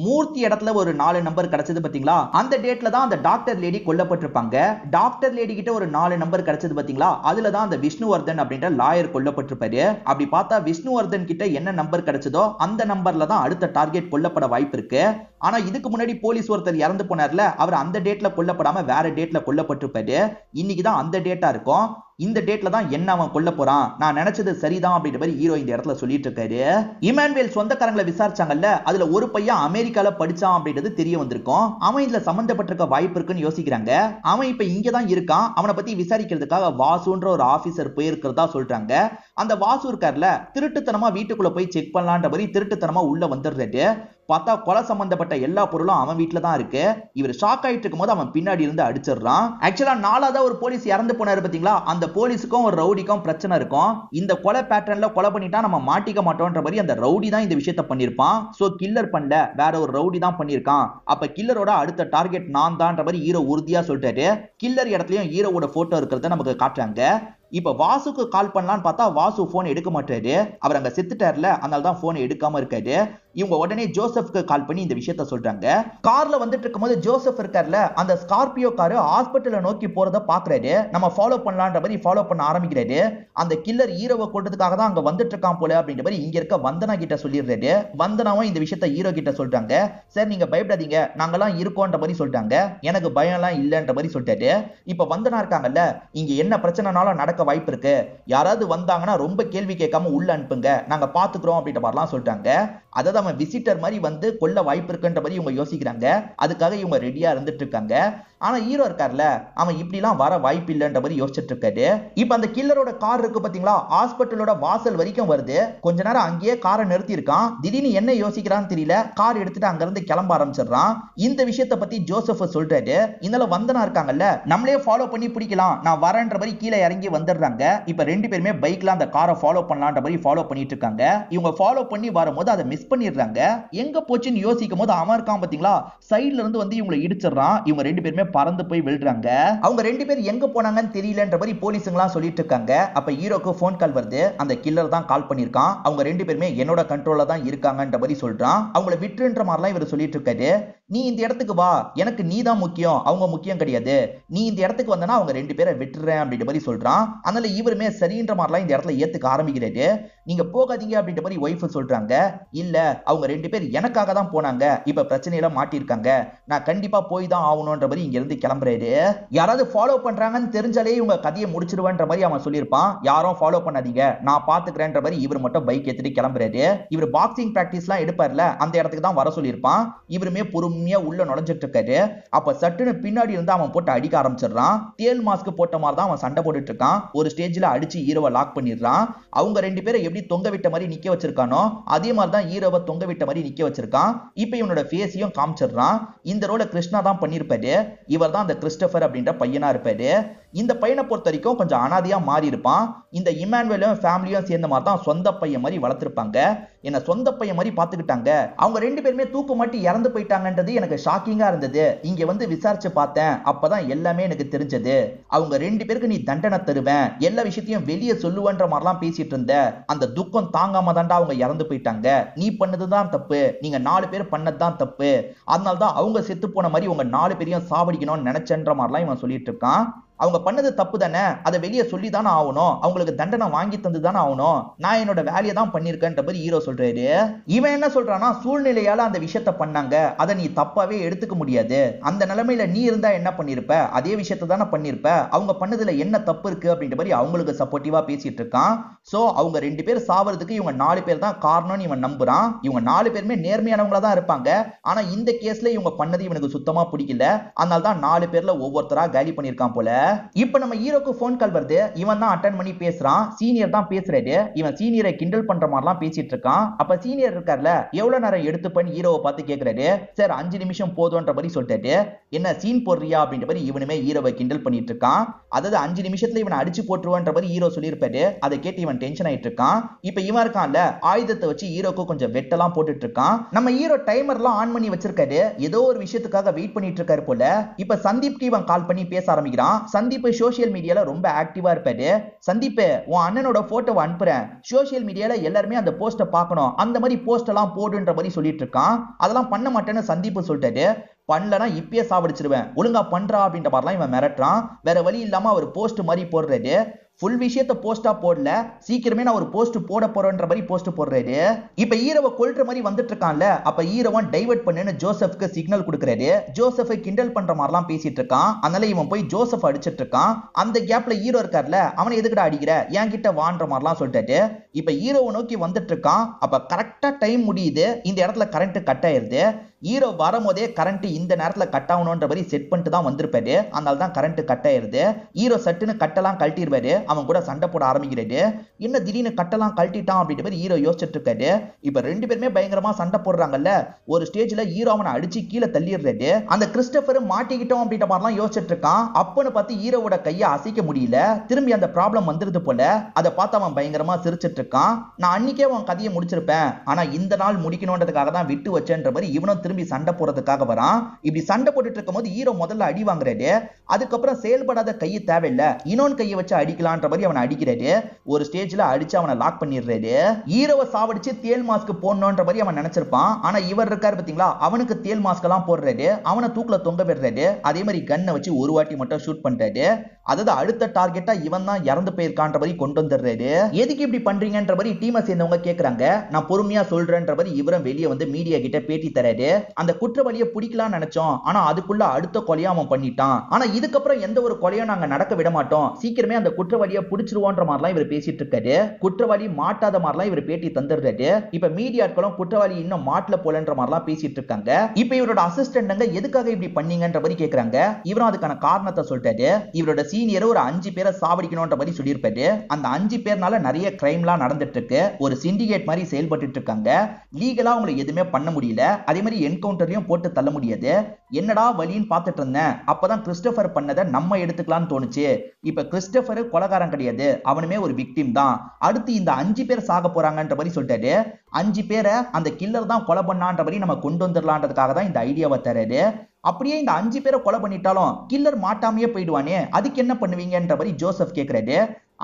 மூர்த்தி இடத்துல ஒரு 4 நம்பர் கிடைச்சது பாத்தீங்களா, அந்த டேட்ல தான் அந்த டாக்டர் லேடி கொல்லப்பட்டிருப்பாங்க. டாக்டர் லேடி கிட்ட ஒரு 4 நம்பர் கிடைச்சது பாத்தீங்களா, அதுல தான் அந்த விஷ்ணுவர்தன் அப்படின்ற லாயர் கொல்லப்பட்டிருப்பாரு. அப்படி பார்த்தா விஷ்ணுவர்தன் கிட்ட என்ன நம்பர் கிடைச்சதோ அந்த நம்பர்ல தான் அடுத்த டார்கெட் கொல்லப்பட வாய்ப்பு இருக்கு. ஆனா இதுக்கு முன்னாடி போலீஸ் ஒருத்தர் இறந்து போனார்ல, அவர் அந்த டேட்ல கொல்லப்படாம வேற டேட்ல கொல்லப்பட்டிருப்பாரு. இன்னைக்கு தான் அந்த டேட்டா இருக்கும். இந்த டேட்ல தான் என்ன அவன் கொல்ல போறான், நான் நினைச்சது சரிதான் அப்படின்ற மாதிரி ஹீரோ இந்த இடத்துல சொல்லிட்டு இருக்காரு. இமானுவேல் சொந்தக்காரங்களை விசாரிச்சாங்கல்ல, அதுல ஒரு பையன் அமெரிக்கால படிச்சான் அப்படின்றது தெரிய வந்திருக்கும். அவன் இதுல சம்பந்தப்பட்டிருக்க வாய்ப்பு இருக்குன்னு யோசிக்கிறாங்க. அவன் இப்ப இங்க தான் இருக்கான். அவனை பத்தி விசாரிக்கிறதுக்காக வாசுன்ற ஒரு ஆபீசர் போயிருக்கிறதா சொல்றாங்க. அந்த வாசு இருக்கார்ல, திருட்டுத்தனமா வீட்டுக்குள்ள போய் செக் பண்ணலான்ற மாதிரி திருட்டுத்தனமா உள்ள வந்துடுறாரு. பார்த்தா கொலை சம்பந்தப்பட்ட எல்லா பொருளும் அவன் வீட்டுல தான் இருக்கு. இவர் ஷாக் ஆயிட்டு இருக்கும் போது அவன் பின்னாடி இருந்து அடிச்சிடறான். ஆக்சுவலா நாலாவதா ஒரு போலீஸ் இறந்து போனாரு பாத்தீங்களா, அந்த போலீஸுக்கும் ஒரு ரவுடிக்கும் பிரச்சனை இருக்கும். இந்த கொலை பேட்டர்ன்ல கொலை பண்ணிட்டா நம்ம மாட்டிக்க மாட்டோம்ன்ற மாதிரி அந்த ரவுடி தான் இந்த விஷயத்தை பண்ணிருப்பான். சோ கில்லர் பண்ணல, வேற ஒரு ரவுடி தான் பண்ணிருக்கான். அப்ப கில்லரோட அடுத்த டார்கெட் நான் தான்ற மாதிரி ஹீரோ உறுதியா சொல்லிட்டாரு. கில்லர் இடத்துலயும் ஹீரோவோட போட்டோ இருக்கிறத நமக்கு காட்டுறாங்க. இப்ப வாசுக்கு கால் பண்ணலான்னு பார்த்தா வாசு போன் எடுக்க மாட்டாரு. அவர் அங்க செத்துட்டார்ல, அதனால தான் போன் எடுக்காம இருக்காரு. இவங்க உடனே ஜோசப்க்கு கால் பண்ணி இந்த விஷயத்த சொல்றாங்க. கார்ல வந்துட்டு இருக்கும்போது ஜோசப் இருக்கார்ல, அந்த ஸ்கார்பியோ கார் ஹாஸ்பிட்டலை நோக்கி போறத பாக்குறாரு. நம்ம ஃபாலோ பண்ணலான்ற மாதிரி ஃபாலோ பண்ண ஆரம்பிக்கிறாரு. அந்த கில்லர் ஹீரோவை கொல்றதுக்காக தான் அங்க வந்துட்டு இருக்கான் போல அப்படின்ற மாதிரி இங்க இருக்க வந்தனா கிட்ட சொல்லிடுறாரு. வந்தனாவும் இந்த விஷயத்த ஹீரோ கிட்ட சொல்றாங்க. சார் நீங்க பயப்படாதீங்க, நாங்கெல்லாம் இருக்கோன்ற மாதிரி சொல்றாங்க. எனக்கு பயம் எல்லாம் இல்லன்ற மாதிரி சொல்லிட்டாரு. இப்ப வந்தனா இருக்காங்கல்ல, இங்க என்ன பிரச்சனைனாலும் நடக்க வாய்ப்பு இருக்கு, யாராவது வந்தாங்கன்னா ரொம்ப கேள்வி கேட்காம உள்ள அனுப்புங்க, நாங்க பாத்துக்கிறோம் அப்படின்ற மாதிரிலாம் சொல்றாங்க. அதாவது அவன் விசிட்டர் மாதிரி வந்து கொல்ல வாய்ப்பு இருக்குன்ற மாதிரி இவங்க யோசிக்கிறாங்க. அதுக்காக இவங்க ரெடியா இருந்துட்டு இருக்காங்க. ஆனா ஹீரோ இருக்கார்ல, அவன் இப்படிலாம் வர வாய்ப்பு இல்லைன்ற மாதிரி யோசிச்சுட்டு இருக்காரு. இப்ப அந்த கில்லரோட கார் இருக்கு பாத்தீங்களா, ஹாஸ்பிட்டலோட வாசல் வரைக்கும் வருது. கொஞ்ச நேரம் அங்கேயே காரை நிறுத்தி இருக்கான். திடீர்னு என்ன யோசிக்கிறான்னு தெரியல, கார் எடுத்துட்டு அங்க இருந்து கிளம்ப ஆரம்பிச்சிடறான். இந்த விஷயத்தை பத்தி ஜோசப் சொல்றாரு. இதனால வந்தனா இருக்காங்கல்ல, நம்மளே ஃபாலோ பண்ணி பிடிக்கலாம், நான் வரேன்ற மாதிரி கீழே இறங்கி வந்துடுறாங்க. இப்ப ரெண்டு பேருமே பைக்ல அந்த காரை ஃபாலோ பண்ணலான்ற மாதிரி ஃபாலோ பண்ணிட்டு இருக்காங்க. இவங்க ஃபாலோ பண்ணி வரும்போது அதை மிஸ் பண்ணிடுறாங்க. எங்க போச்சுன்னு யோசிக்கும் போது அவன் இருக்கான் பாத்தீங்களா, சைடுல இருந்து வந்து இவங்களை இடிச்சிடறான். இவங்க ரெண்டு பேருமே பறந்து போய் விழுறாங்க. அவங்க ரெண்டு பேர் எங்க போனாங்கன்னு தெரியலன்ற மாதிரி போலீஸுங்களாம் சொல்லிட்டு இருக்காங்க. அப்ப ஹீரோக்கு போன் கால் வருது. அந்த கில்லர் தான் கால் பண்ணிருக்கான். அவங்க ரெண்டு பேருமே என்னோட கண்ட்ரோல்ல தான் இருக்காங்கன்ற மாதிரி சொல்றான். அவங்கள விட்டுன்ற மாதிரிலாம் இவர் சொல்லிட்டு இருக்காரு. நீ இந்த இடத்துக்கு வா, எனக்கு நீ தான் முக்கியம், அவங்க முக்கியம் கிடையாது, நீ இந்த இடத்துக்கு வந்தனா அவங்க ரெண்டு பேரை விட்டுறேன் அப்படின்ற மாதிரி சொல்றான். அதனால இவருமே சரின்ற மாதிரிலாம் இந்த இடத்துல ஏத்துக்க ஆரம்பிக்கிறாரு. நீங்க போகாதீங்க அப்படின்ற மாதிரி ஒய்ஃப் சொல்றாங்க. இல்ல, அவங்க ரெண்டு பேர் எனக்காக தான் போனாங்க, இப்ப பிரச்சனையில மாட்டிருக்காங்க, நான் கண்டிப்பா போய் தான் ஆகணும்ன்ற மாதிரி இங்க இருந்து கிளம்புறாரு. யாராவது ஃபாலோ பண்றாங்கன்னு தெரிஞ்சாலே இவங்க கதையை முடிச்சிருவேன்ற மாதிரி அவன் சொல்லியிருப்பான். யாரும் ஃபாலோ பண்ணாதீங்க, நான் பாத்துக்கிறேன்ற மாதிரி இவர் மட்டும் பைக் எடுத்துட்டு கிளம்புறாரு. இவர் பாக்ஸிங் பிராக்டிஸ் எல்லாம் எடுப்பார்ல, அந்த இடத்துக்கு தான் வர சொல்லியிருப்பான். இவருமே பொறுமையா உள்ள நுழைஞ்சிட்டு இருக்காரு. அப்ப சட்டுன்னு பின்னாடி இருந்து அவன் போட்டு அடிக்க ஆரம்பிச்சிடறான். தேல் மாஸ்க் போட்ட மாதிரி தான் அவன் சண்டை போட்டுட்டு இருக்கான். ஒரு ஸ்டேஜ்ல அடிச்சு ஹீரோவை லாக் பண்ணிடுறான். அவங்க ரெண்டு பேரை எப்படி தொங்க விட்ட மாதிரி நிக்க வச்சிருக்கானோ அதே மாதிரி தான் ஹீரோவை தொங்க விட்ட மாதிரி நிக்க வச்சிருக்கான். இப்ப இவனோட ஃபேஸையும் காமிச்சிடுறான். இந்த ரோல கிருஷ்ணா தான் பண்ணிருப்பாரு. இவர் தான் அந்த கிறிஸ்டோபர் அப்படின்ற பையனா இருப்பாரு. இந்த பையனை பொறுத்த வரைக்கும் கொஞ்சம் அனாதையா மாறி இருப்பான். இந்த இமானுவேலும் ஃபேமிலியும் சேர்ந்த மாதிரி தான் சொந்த பையன் மாதிரி வளர்த்திருப்பாங்க. என்ன சொந்த பையன் மாதிரி பாத்துக்கிட்டாங்க. அவங்க ரெண்டு பேருமே தூக்கு மாட்டி இறந்து போயிட்டாங்கன்றது எனக்கு ஷாக்கிங்கா இருந்தது. இங்க வந்து விசாரிச்சு பார்த்தேன், அப்பதான் எல்லாமே எனக்கு தெரிஞ்சது. அவங்க ரெண்டு பேருக்கு நீ தண்டனை தருவேன், எல்லா விஷயத்தையும் வெளியே சொல்லுவன்ற மாதிரிலாம் பேசிட்டு இருந்த. அந்த துக்கம் தாங்காம தாண்டா அவங்க இறந்து போயிட்டாங்க. நீ பண்ணதுதான் தப்பு, நீங்க 4 பேர் பண்ணதுதான் தப்பு. அதனால்தான் அவங்க செத்து போன மாதிரி உங்க 4 பேரையும் சாவடிக்கணும்னு நினைச்சன்ற மாதிரிலாம் இவன் சொல்லிட்டு இருக்கான். அவங்க பண்ணது தப்பு தானே, அதை வெளியே சொல்லி தானே ஆகணும், அவங்களுக்கு தண்டனை வாங்கி தந்து தானே ஆகணும், நான் என்னோட வேலையை தான் பண்ணிருக்கேன்ற மாதிரி ஹீரோ சொல்றாரு. இவன் என்ன சொல்றானா, சூழ்நிலையால அந்த விஷயத்த பண்ணாங்க, அதை நீ தப்பாவே எடுத்துக்க முடியாது, அந்த நிலைமையில நீ இருந்தா என்ன பண்ணிருப்ப, அதே விஷயத்த தானே பண்ணிருப்ப, அவங்க பண்ணதுல என்ன தப்பு இருக்கு அப்படின்ற மாதிரி அவங்களுக்கு சப்போர்ட்டிவா பேசிட்டு இருக்கான். சோ அவங்க ரெண்டு பேர் சாவறதுக்கு இவங்க 4 பேர் தான் காரணம்னு இவன் நம்புறான். இவங்க 4 பேருமே நேர்மையானவங்களா தான் இருப்பாங்க. ஆனா இந்த கேஸ்ல இவங்க பண்ணது இவனுக்கு சுத்தமா பிடிக்கல. அதனால தான் 4 பேர்ல ஒவ்வொருத்தரா காலி பண்ணிருக்கான் போல. இப்ப நம்ம ஹீரோக்கு போன் கால் வருது. இவன் தான் அட்டெண்ட் பண்ணி பேசுறான். சீனியர் தான் பேசுறாரு. இவன் சீனியரை கிண்டல் பண்ற மாதிரிலாம் பேசிட்டு இருக்கான். அப்ப சீனியர் இருக்கார்ல, எவ்வளவு நேரம் எடுத்துப்பன்னு ஹீரோவை பார்த்து கேக்குறாரு. சார் 5 நிமிஷம் போதும்ன்ற மாதிரி சொல்லிட்டாரு. என்ன சீன் போடுறியா அப்படின்ற மாதிரி இவனுமே ஹீரோவை கிண்டல் பண்ணிட்டு இருக்கான். அதாவது 5 நிமிஷத்துல இவனை அடிச்சு போட்டுருவான்ற மாதிரி ஹீரோ சொல்லியிருப்பாரு. அதை கேட்டு இவன் டென்ஷன் ஆயிட்டு இருக்கான். இப்ப இவன் இருக்கான்ல, ஆயுதத்தை வச்சு ஹீரோக்கு கொஞ்சம் வெட்டெல்லாம் போட்டுட்டு இருக்கான். நம்ம ஹீரோ டைமர்லாம் ஆன் பண்ணி வச்சிருக்காரு. ஏதோ ஒரு விஷயத்துக்காக வெயிட் பண்ணிட்டு இருக்காரு போல. இப்ப சந்தீப்க்கு இவன் கால் பண்ணி பேச ஆரம்பிக்கிறான். சந்தீப் சோசியல் மீடியால ரொம்ப ஆக்டிவா இருப்பாரு. சந்தீப், உன் அண்ணனோட போட்டோவை அனுப்புறேன், சோசியல் மீடியால எல்லாருமே அந்த போஸ்ட பார்க்கணும், அந்த மாதிரி போஸ்ட் எல்லாம் போடுன்ற மாதிரி சொல்லிட்டு இருக்கான். அதெல்லாம் பண்ண மாட்டேன்னு சந்தீப் சொல்லிட்டாரு. பண்ணலனா இப்பயே சாவடிச்சிருவேன், ஒழுங்கா பண்றா அப்படின்ற மாதிரிலாம் இவன் மிரட்டுறான். வேற வழி இல்லாம அவர் போஸ்ட் மாதிரி போடுறாரு. ஃபுல் விஷயத்தை போஸ்டா போடல, சீக்கிரமே நான் ஒரு போஸ்ட் போட போறேன்ற மாதிரி போஸ்ட் போடுறாரு. இப்ப ஹீரோவை கொல்ற மாதிரி வந்துட்டு இருக்கான்ல, அப்ப ஹீரோவன் டைவர்ட் பண்ணுன்னு ஜோசப்க்கு சிக்னல் கொடுக்கறாரு. ஜோசப் கிண்டல் பண்ற மாதிரிலாம் பேசிட்டு இருக்கான். அதனால இவன் போய் ஜோசப் அடிச்சிட்டு இருக்கான். அந்த கேப்ல ஹீரோ இருக்கார்ல, அவனை எதுக்குடா அடிக்கிற, என் கிட்ட வான்ற மாதிரிலாம் சொல்லிட்டாரு. இப்ப ஹீரோவை நோக்கி வந்துட்டு இருக்கான். அப்ப கரெக்டா டைம் முடியுது. இந்த இடத்துல கரண்ட் கட் ஆயிருது. ஹீரோ வரும்போதே கரண்ட் இந்த நேரத்துல கட் ஆகணும்ன்ற மாதிரி செட் பண்ணிட்டு தான் வந்திருப்பாரு. அதனால தான் கரண்ட் கட் ஆயிருது. ஹீரோ சட்டுன்னு கட்டெல்லாம் கழட்டிடுவாரு. அவன் கூட சண்டை போட ஆரம்பிக்கிறாரு. என்ன திடீர்னு கட்டெல்லாம் கழட்டிட்டான் அப்படின்ற மாதிரி ஹீரோ யோசிச்சுட்டு இருக்காரு. இப்ப ரெண்டு பேருமே பயங்கரமா சண்டை போடுறாங்கல்ல. ஒரு ஸ்டேஜ்ல ஹீரோ அவனை அடிச்சு கீழே தள்ளிடுறாரு. அந்த கிறிஸ்டோபர் மாட்டிக்கிட்டோம் அப்படின்ற மாதிரிலாம் யோசிச்சுட்டு இருக்கான். அப்பன்னு பார்த்து ஹீரோவோட கையை அசைக்க முடியல. திரும்பி அந்த ப்ராப்ளம் வந்துருது போல. அதை பார்த்து அவன் பயங்கரமா சிரிச்சிட்டு இருக்கான். நான் அன்னைக்கே அவன் கதையை முடிச்சிருப்பேன், ஆனா இந்த நாள் முடிக்கணும்ன்றதுக்காக தான் விட்டு வச்சேன்ற மாதிரி இவனும் திரும்பி சண்டை போடுறதுக்காக வரான். இப்படி சண்டை போட்டுட்டு இருக்கும்போது ஹீரோ முதல்ல அடி வாங்குறாரு. அதுக்கப்புறம் செயல்படாத கையை தேவையில்லை, இன்னொன்னு கையை வச்சு அடிக்கலான்ற மாதிரி அவனை அடிக்கிறாரு. ஒரு ஸ்டேஜ்ல அடிச்சு அவனை லாக் பண்ணிடுறாரு. ஹீரோவை சாவடிச்சு தேல் மாஸ்க் போடணும்ன்ற மாதிரி அவன் நினைச்சிருப்பான். ஆனா இவர் இருக்காரு பாத்தீங்களா, அவனுக்கு தேல் மாஸ்க் எல்லாம் போடுறாரு. அவனை தூக்குல தொங்க விடுறாரு. அதே மாதிரி கன்னை வச்சு ஒரு வாட்டி மட்டும் ஷூட் பண்றாரு. அதாவது அடுத்த டார்கெட்டா இவன் தான் இறந்து போயிருக்கான்ற மாதிரி கொண்டு வந்துடுறாரு. எதுக்கு இப்படி பண்றீங்கன்ற மாதிரி டீமை சேர்ந்தவங்க கேக்குறாங்க. நான் பொறுமையா சொல்றேன்ற மாதிரி இவரும் வெளியே வந்து மீடியா கிட்ட பேட்டி தராரு. அந்த குற்றவாளியை பிடிக்கலாம்னு நினைச்சோம், ஆனா அதுக்குள்ள அடுத்த கொலையை அவன் பண்ணிட்டான். ஆனா இதுக்கப்புறம் எந்த ஒரு கொலையும் நாங்க நடக்க விட மாட்டோம், சீக்கிரமே அந்த குற்றவாளியை பிடிச்சிருவோன்ற மாதிரிலாம் இவர் பேசிட்டு இருக்காரு. குற்றவாளி மாட்டாத மாதிரிலாம் இவர் பேட்டி தந்துடுறாரு. இப்ப மீடியாக்களும் குற்றவாளி இன்னும் மாட்டல போலன்ற மாதிரிலாம் பேசிட்டு இருக்காங்க. இப்ப இவரோட அசிஸ்டன்ட்ங்க எதுக்காக இப்படி பண்ணீங்கன்ற மாதிரி கேக்குறாங்க. இவரும் அதுக்கான காரணத்தை சொல்லிட்டாரு. இவரோட சீனியர் ஒரு 5 பேரை சாவடிக்கணும்ன்ற மாதிரி சொல்லியிருப்பாரு. அந்த 5 பேர்னால நிறைய கிரைம்லாம் நடந்துட்டு இருக்கு. ஒரு சிண்டிகேட் மாதிரி செயல்பட்டு இருக்காங்க. லீகலா அவங்களுக்கு எதுவுமே பண்ண முடியல. அதே மாதிரி என்கவுண்டர்லயும் போட்டு தள்ள முடியாது. என்னடா வழின்னு பார்த்துட்டு இருந்தேன். அப்பதான் கிறிஸ்டோபர் பண்ணதை நம்ம எடுத்துக்கலாம்னு தோணுச்சு. இப்ப கிறிஸ்டோபர் கொலைகாரன் கிடையாது, அவனுமே ஒரு விக்டிம் தான். அடுத்து இந்த 5 பேர் சாக போறாங்கன்ற மாதிரி சொல்லிட்டாரு. 5 பேரை அந்த கில்லர் தான் கொலை பண்ணான்ற மாதிரி நம்ம கொண்டு வந்துடலான்றதுக்காக தான் இந்த ஐடியாவை தராரு. அப்படியே இந்த 5 பேரை கொலை பண்ணிட்டாலும் கில்லர் மாட்டாமையே போயிடுவானே, அதுக்கு என்ன பண்ணுவீங்கன்ற மாதிரி ஜோசப் கேட்கிறாரு.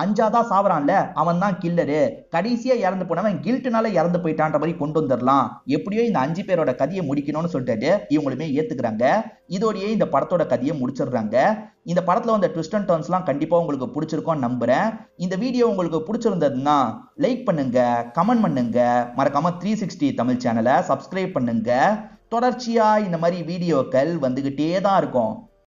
5ஆவதா சாவறான்ல, அவன் தான் கில்லரு. கடைசியா இறந்து போனவன் கில்ட்னால இறந்து போயிட்டான்ற மாதிரி கொண்டு வந்துடலாம். எப்படியோ இந்த 5 பேரோட கதையை முடிக்கணும்னு சொல்லிட்டு இவங்களுமே ஏத்துக்கிறாங்க. இதோடயே இந்த படத்தோட கதையை முடிச்சிடுறாங்க. இந்த படத்துல வந்த ட்விஸ்ட் அண்ட் டர்ன்ஸ்லாம் கண்டிப்பா உங்களுக்கு பிடிச்சிருக்கும் நம்புறேன். இந்த வீடியோ உங்களுக்கு பிடிச்சிருந்ததுன்னா லைக் பண்ணுங்க, கமெண்ட் பண்ணுங்க, மறக்காம 360 தமிழ் சேனலை சப்ஸ்கிரைப் பண்ணுங்க. தொடர்ச்சியா இந்த மாதிரி வீடியோக்கள் வந்துகிட்டே தான் இருக்கும்.